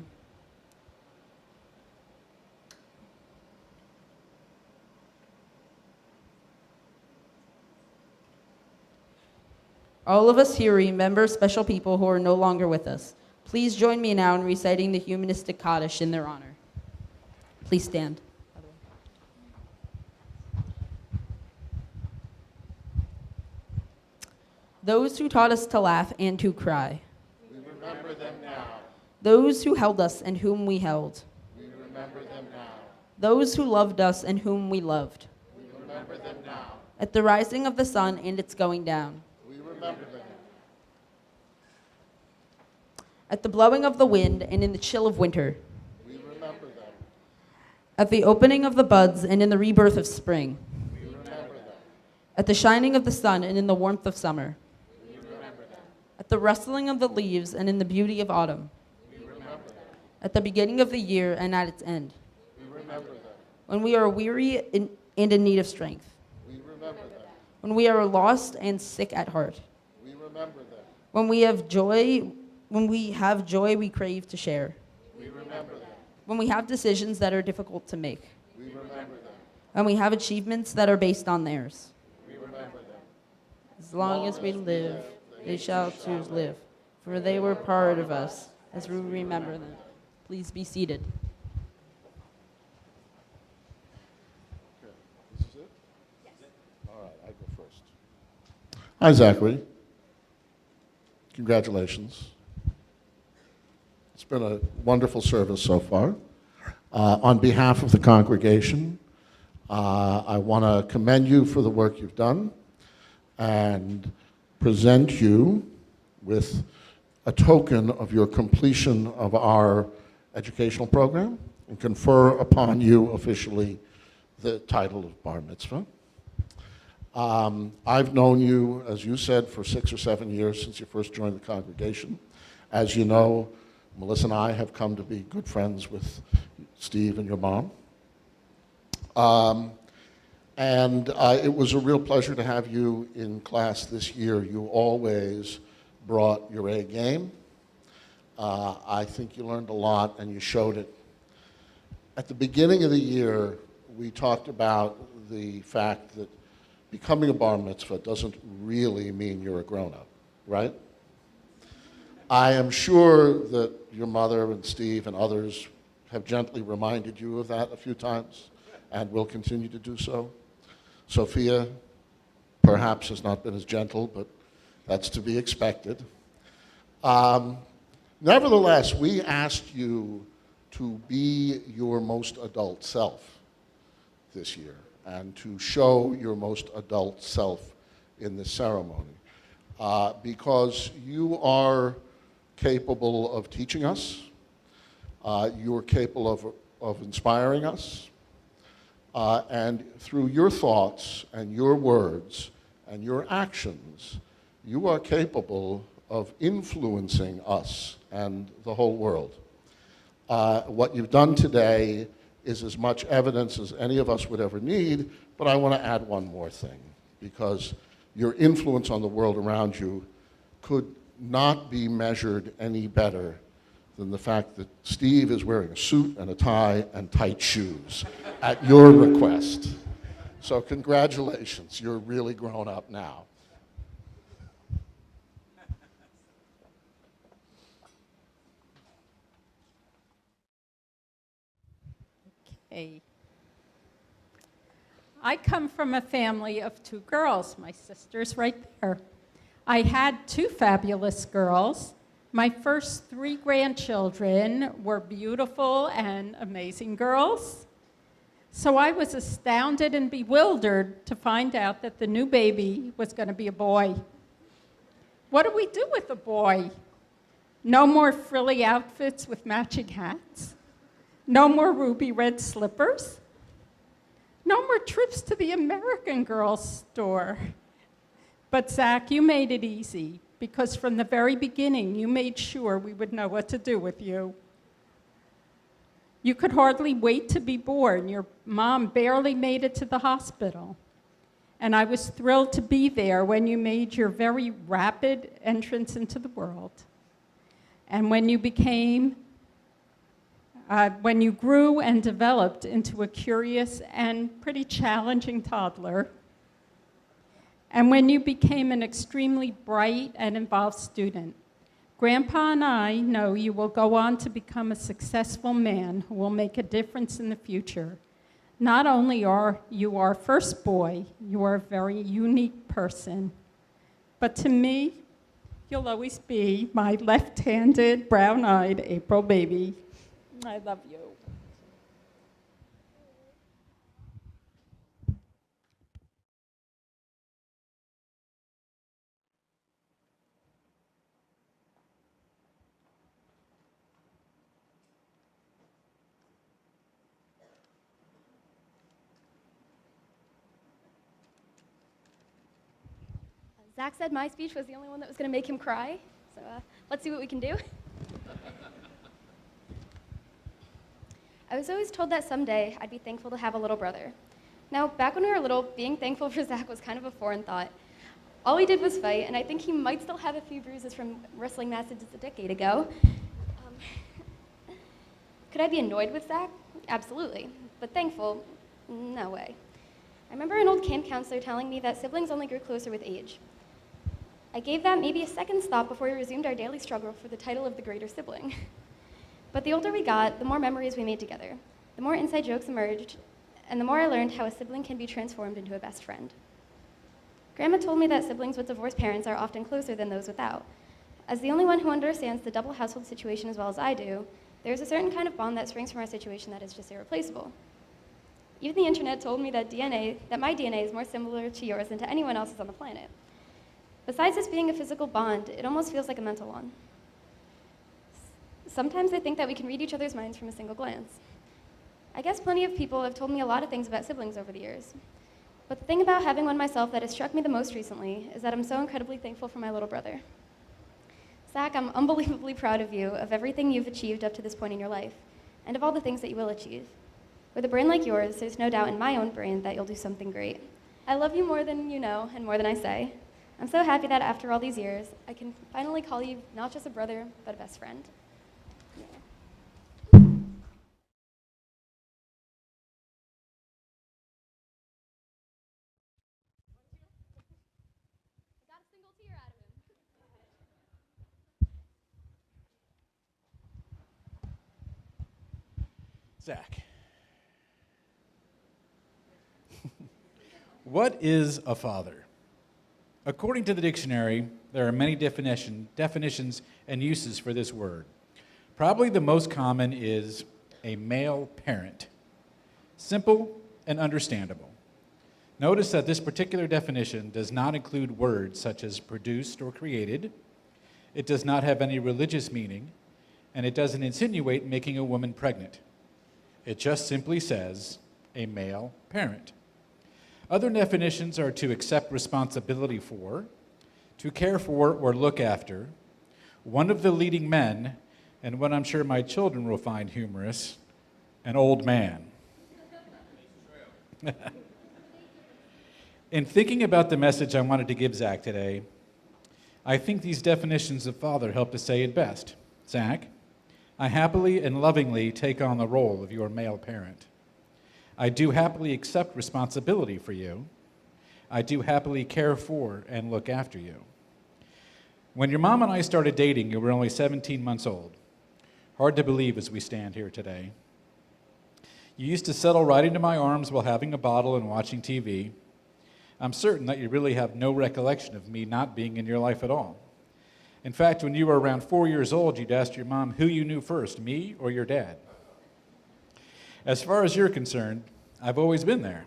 All of us here remember special people who are no longer with us. Please join me now in reciting the humanistic Kaddish in their honor. Please stand. Those who taught us to laugh and to cry. We remember them now. Those who held us and whom we held. We remember them now. Those who loved us and whom we loved. We remember them now. At the rising of the sun and its going down. We remember them. At the blowing of the wind and in the chill of winter. We remember them. At the opening of the buds and in the rebirth of spring. We remember them. At the shining of the sun and in the warmth of summer. We remember them. At the rustling of the leaves and in the beauty of autumn. We remember them. At the beginning of the year and at its end. We remember them. When we are weary and in need of strength. We remember them. When we are lost and sick at heart. We remember them. When we have joy we crave to share. We remember them. When we have decisions that are difficult to make. We remember them. When we have achievements that are based on theirs. We remember them. As long as we live, they shall too live, for they were part of us, as we remember them. Please be seated. This is it? Yes. All right, I go first. Hi, Zachary. Congratulations. It's been a wonderful service so far. On behalf of the congregation, I want to commend you for the work you've done and present you with a token of your completion of our educational program and confer upon you officially the title of Bar Mitzvah. I've known you, as you said, for 6 or 7 years since you first joined the congregation. As you know, Melissa and I have come to be good friends with Steve and your mom. It was a real pleasure to have you in class this year. You always brought your A game. I think you learned a lot and you showed it. At the beginning of the year, we talked about the fact that becoming a bar mitzvah doesn't really mean you're a grown-up, right? I am sure that your mother and Steve and others have gently reminded you of that a few times and will continue to do so. Sophia perhaps has not been as gentle, but that's to be expected. Nevertheless, we asked you to be your most adult self this year and to show your most adult self in this ceremony because you are capable of teaching us, you are capable of inspiring us, and through your thoughts and your words and your actions, you are capable of influencing us and the whole world. What you've done today is as much evidence as any of us would ever need, but I want to add one more thing, because your influence on the world around you could not be measured any better than the fact that Steve is wearing a suit and a tie and tight shoes at your request. So congratulations, you're really grown up now. Okay. I come from a family of 2 girls. My sister's right there. I had 2 fabulous girls. My first 3 grandchildren were beautiful and amazing girls. So I was astounded and bewildered to find out that the new baby was going to be a boy. What do we do with a boy? No more frilly outfits with matching hats. No more ruby red slippers. No more trips to the American Girl store. But Zach, you made it easy, because from the very beginning, you made sure we would know what to do with you. You could hardly wait to be born. Your mom barely made it to the hospital. And I was thrilled to be there when you made your very rapid entrance into the world. And when you when you grew and developed into a curious and pretty challenging toddler, and when you became an extremely bright and involved student. Grandpa and I know you will go on to become a successful man who will make a difference in the future. Not only are you our first boy, you are a very unique person, but to me, you'll always be my left-handed, brown-eyed April baby. I love you. Zach said my speech was the only one that was going to make him cry, so let's see what we can do. I was always told that someday I'd be thankful to have a little brother. Now, back when we were little, being thankful for Zach was kind of a foreign thought. All he did was fight, and I think he might still have a few bruises from wrestling matches a decade ago. Could I be annoyed with Zach? Absolutely. But thankful? No way. I remember an old camp counselor telling me that siblings only grew closer with age. I gave that maybe a second's thought before we resumed our daily struggle for the title of the greater sibling. But the older we got, the more memories we made together, the more inside jokes emerged, and the more I learned how a sibling can be transformed into a best friend. Grandma told me that siblings with divorced parents are often closer than those without. As the only one who understands the double household situation as well as I do, there's a certain kind of bond that springs from our situation that is just irreplaceable. Even the internet told me that my DNA is more similar to yours than to anyone else's on the planet. Besides this being a physical bond, it almost feels like a mental one. Sometimes I think that we can read each other's minds from a single glance. I guess plenty of people have told me a lot of things about siblings over the years. But the thing about having one myself that has struck me the most recently is that I'm so incredibly thankful for my little brother. Zach, I'm unbelievably proud of you, of everything you've achieved up to this point in your life, and of all the things that you will achieve. With a brain like yours, there's no doubt in my own brain that you'll do something great. I love you more than you know, and more than I say. I'm so happy that after all these years, I can finally call you not just a brother, but a best friend. Zach. What is a father? According to the dictionary, there are many definitions and uses for this word. Probably the most common is a male parent. Simple and understandable. Notice that this particular definition does not include words such as produced or created. It does not have any religious meaning, and it doesn't insinuate making a woman pregnant. It just simply says a male parent. Other definitions are to accept responsibility for, to care for or look after, one of the leading men, and what I'm sure my children will find humorous, an old man. In thinking about the message I wanted to give Zach today, I think these definitions of father help to say it best. Zach, I happily and lovingly take on the role of your male parent. I do happily accept responsibility for you. I do happily care for and look after you. When your mom and I started dating, you were only 17 months old. Hard to believe as we stand here today. You used to settle right into my arms while having a bottle and watching TV. I'm certain that you really have no recollection of me not being in your life at all. In fact, when you were around 4 years old, you'd asked your mom who you knew first, me or your dad. As far as you're concerned, I've always been there.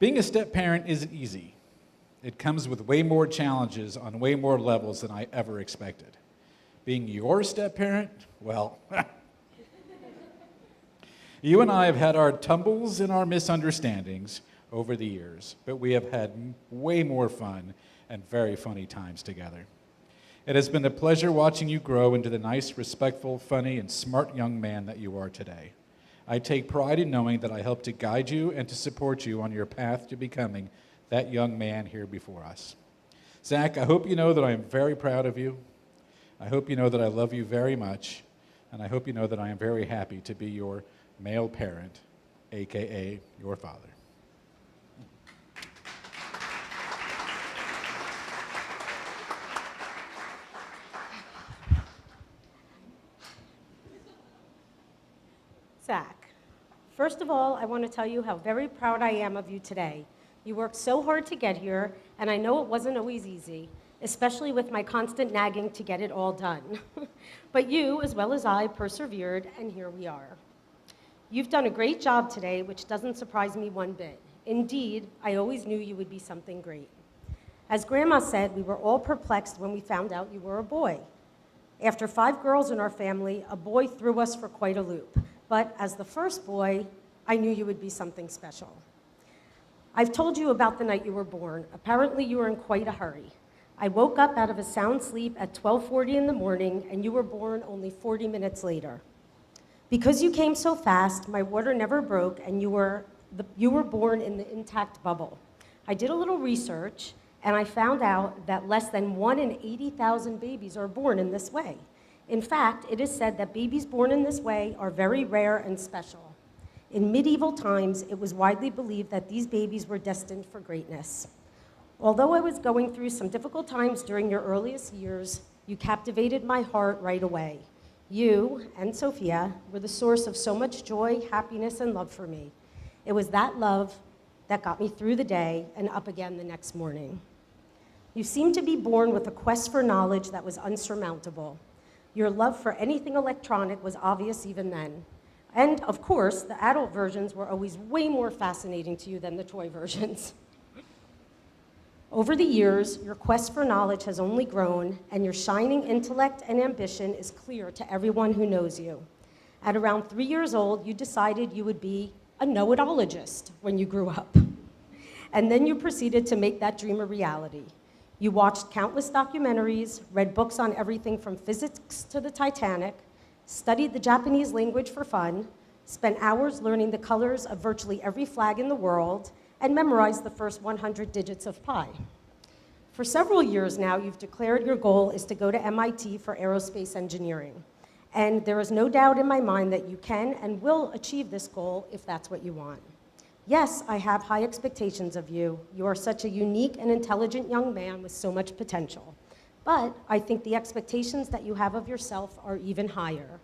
Being a step-parent isn't easy. It comes with way more challenges on way more levels than I ever expected. Being your step-parent, well, you and I have had our tumbles and our misunderstandings over the years, but we have had way more fun and very funny times together. It has been a pleasure watching you grow into the nice, respectful, funny, and smart young man that you are today. I take pride in knowing that I help to guide you and to support you on your path to becoming that young man here before us. Zach, I hope you know that I am very proud of you. I hope you know that I love you very much, and I hope you know that I am very happy to be your male parent, AKA your father. Zach, first of all, I want to tell you how very proud I am of you today. You worked so hard to get here, and I know it wasn't always easy, especially with my constant nagging to get it all done. But you, as well as I, persevered, and here we are. You've done a great job today, which doesn't surprise me one bit. Indeed, I always knew you would be something great. As Grandma said, we were all perplexed when we found out you were a boy. After 5 girls in our family, a boy threw us for quite a loop. But as the first boy, I knew you would be something special. I've told you about the night you were born. Apparently, you were in quite a hurry. I woke up out of a sound sleep at 12:40 in the morning, and you were born only 40 minutes later. Because you came so fast, my water never broke, and you were born in the intact bubble. I did a little research, and I found out that less than 1 in 80,000 babies are born in this way. In fact, it is said that babies born in this way are very rare and special. In medieval times, it was widely believed that these babies were destined for greatness. Although I was going through some difficult times during your earliest years, you captivated my heart right away. You and Sophia were the source of so much joy, happiness, and love for me. It was that love that got me through the day and up again the next morning. You seemed to be born with a quest for knowledge that was unsurmountable. Your love for anything electronic was obvious even then. And of course, the adult versions were always way more fascinating to you than the toy versions. Over the years, your quest for knowledge has only grown, and your shining intellect and ambition is clear to everyone who knows you. At around 3 years old, you decided you would be a know-it-ologist when you grew up. And then you proceeded to make that dream a reality. You watched countless documentaries, read books on everything from physics to the Titanic, studied the Japanese language for fun, spent hours learning the colors of virtually every flag in the world, and memorized the first 100 digits of pi. For several years now, you've declared your goal is to go to MIT for aerospace engineering. And there is no doubt in my mind that you can and will achieve this goal if that's what you want. Yes, I have high expectations of you. You are such a unique and intelligent young man with so much potential. But I think the expectations that you have of yourself are even higher.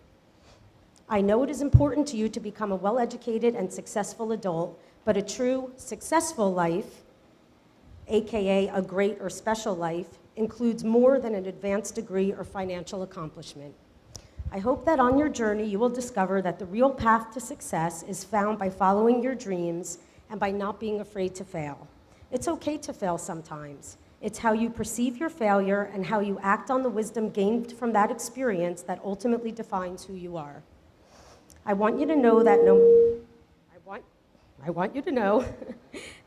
I know it is important to you to become a well-educated and successful adult, but a true, successful life, AKA a great or special life, includes more than an advanced degree or financial accomplishment. I hope that on your journey you will discover that the real path to success is found by following your dreams and by not being afraid to fail. It's okay to fail sometimes. It's how you perceive your failure and how you act on the wisdom gained from that experience that ultimately defines who you are. I want you to know that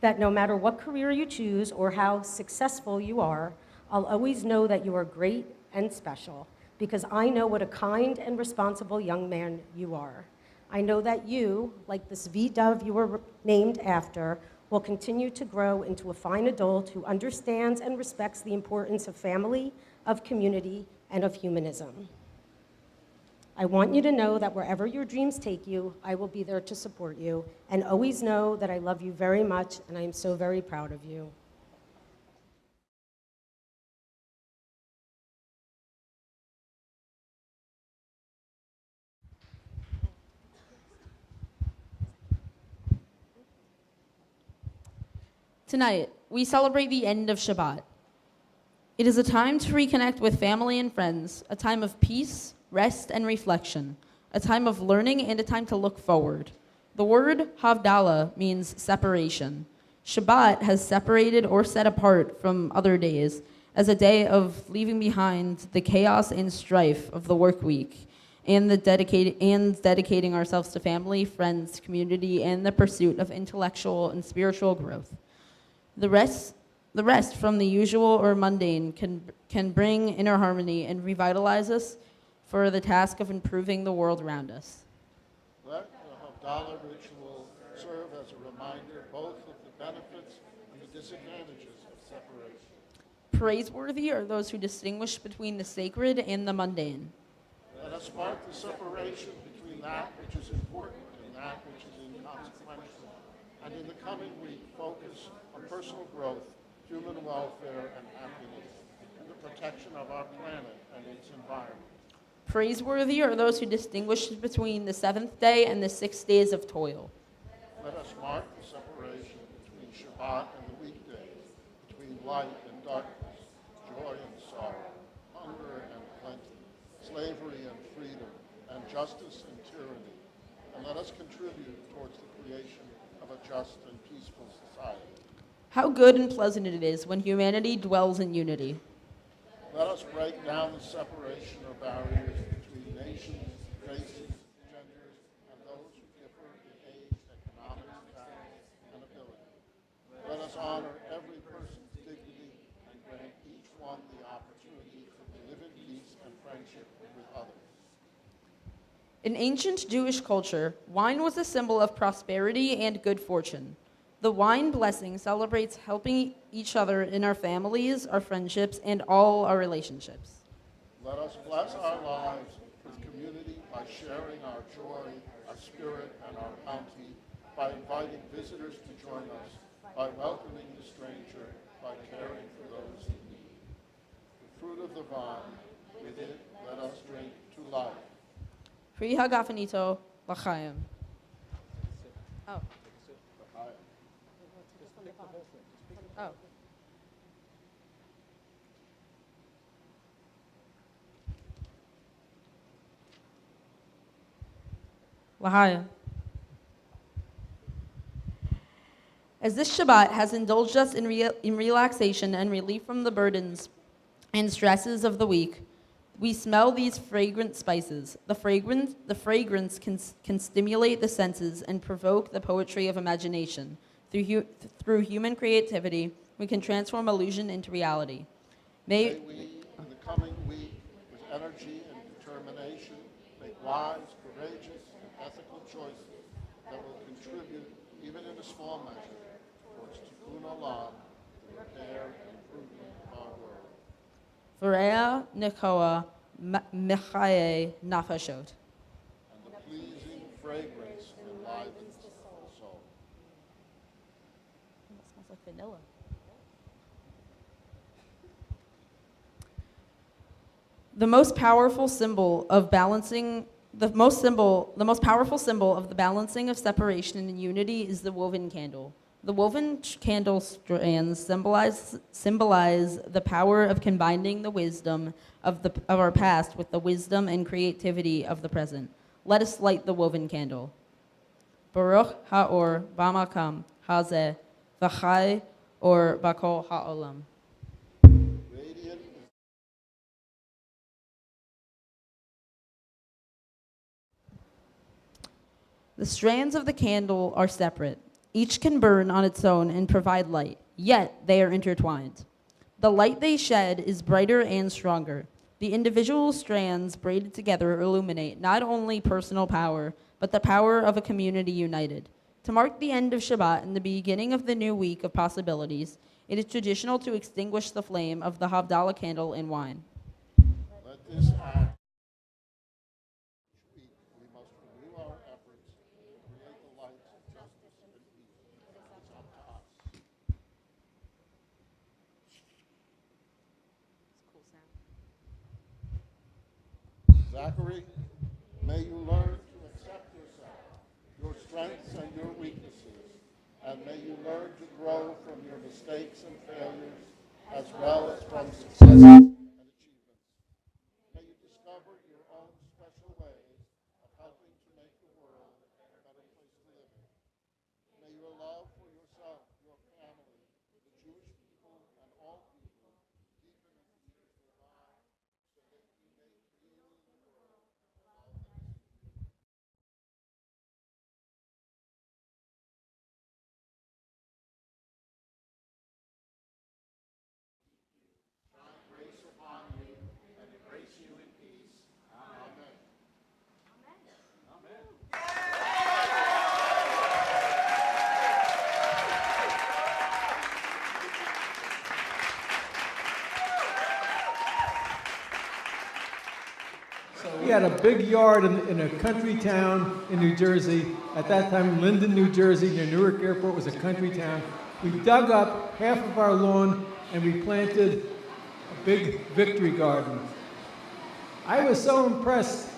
that no matter what career you choose or how successful you are, I'll always know that you are great and special, because I know what a kind and responsible young man you are. I know that you, like this V-dove you were named after, will continue to grow into a fine adult who understands and respects the importance of family, of community, and of humanism. I want you to know that wherever your dreams take you, I will be there to support you, and always know that I love you very much, and I am so very proud of you. Tonight, we celebrate the end of Shabbat. It is a time to reconnect with family and friends, a time of peace, rest, and reflection, a time of learning and a time to look forward. The word Havdalah means separation. Shabbat has separated or set apart from other days as a day of leaving behind the chaos and strife of the work week and dedicating ourselves to family, friends, community, and the pursuit of intellectual and spiritual growth. The rest from the usual or mundane can bring inner harmony and revitalize us for the task of improving the world around us. Let the Havdalah ritual serve as a reminder both of the benefits and the disadvantages of separation. Praiseworthy are those who distinguish between the sacred and the mundane. Let us mark the separation between that which is important and that which is inconsequential, and in the coming week focus on personal growth, human welfare and happiness, and the protection of our planet and its environment. Praiseworthy are those who distinguish between the seventh day and the 6 days of toil. Let us mark the separation between Shabbat and the weekdays, between light and darkness, joy and sorrow, hunger and plenty, slavery and freedom, and justice and tyranny. And let us contribute towards the creation of a just and peaceful society. How good and pleasant it is when humanity dwells in unity. Let us break down the separation of barriers between nations, races, genders, and those who differ in age, economic status, and ability. Let us honor every person's dignity and grant each one the opportunity to live in peace and friendship with others. In ancient Jewish culture, wine was a symbol of prosperity and good fortune. The wine blessing celebrates helping each other in our families, our friendships, and all our relationships. Let us bless our lives with community by sharing our joy, our spirit, and our bounty, by inviting visitors to join us, by welcoming the stranger, by caring for those in need. The fruit of the vine, with it let us drink to life. Pri hagafanito l'chaim. Oh. Oh. L'chaim. As this Shabbat has indulged us in relaxation and relief from the burdens and stresses of the week, we smell these fragrant spices. The fragrance can stimulate the senses and provoke the poetry of imagination. Through human creativity, we can transform illusion into reality. May we, in the coming week, with energy and determination, make wise, courageous, and ethical choices that will contribute, even in a small measure, towards tikkun olam, the repair and improvement of our world. V'rea nikoa mechaye nafashot. And the pleasing fragrance enlivens the soul. That smells like vanilla. The most powerful symbol of balancing the most powerful symbol of the balancing of separation and unity is the woven candle. The woven candle strands symbolize the power of combining the wisdom of our past with the wisdom and creativity of the present. Let us light the woven candle. Baruch ha'or b'makam hazeh v'chai or b'kol ha'olam. The strands of the candle are separate. Each can burn on its own and provide light, yet they are intertwined. The light they shed is brighter and stronger. The individual strands braided together illuminate not only personal power, but the power of a community united. To mark the end of Shabbat and the beginning of the new week of possibilities, it is traditional to extinguish the flame of the Havdalah candle in wine. Let this act each week we must renew our efforts to create the lights of justice and peace. It's up to us. Zachary, may you learn to accept yourself, your strengths and your weaknesses, and may you learn to grow from your mistakes and failures, as well as from successes and achievements. May you discover your own special ways of helping to make the world a better place to live in. May your love for yourself, your family, the Jewish people, and all people deepen and deepen your lives so that you may create in the world love that is in you. Shine grace upon you and embrace you in peace. Amen. We had a big yard in a country town in New Jersey. At that time, Linden, New Jersey, near Newark Airport, was a country town. We dug up half of our lawn and we planted a big victory garden. I was so impressed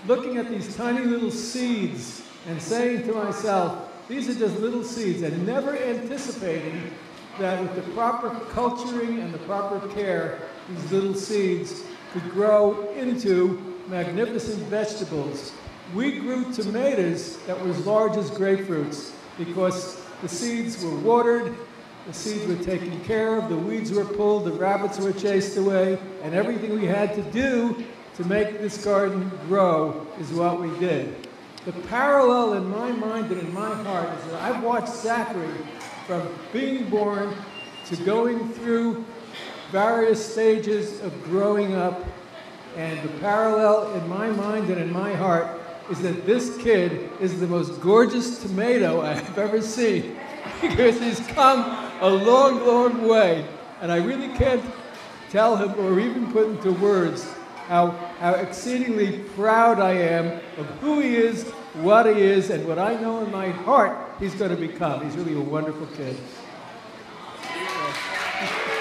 looking at these tiny little seeds and saying to myself, these are just little seeds, and never anticipating that with the proper culturing and the proper care, these little seeds could grow into magnificent vegetables. We grew tomatoes that were as large as grapefruits because the seeds were watered, the seeds were taken care of, the weeds were pulled, the rabbits were chased away, and everything we had to do to make this garden grow is what we did. The parallel in my mind and in my heart is that I've watched Zachary from being born to going through various stages of growing up. And the parallel in my mind and in my heart is that this kid is the most gorgeous tomato I've ever seen because he's come a long, long way. And I really can't tell him or even put into words how exceedingly proud I am of who he is, what he is, and what I know in my heart he's going to become. He's really a wonderful kid. you.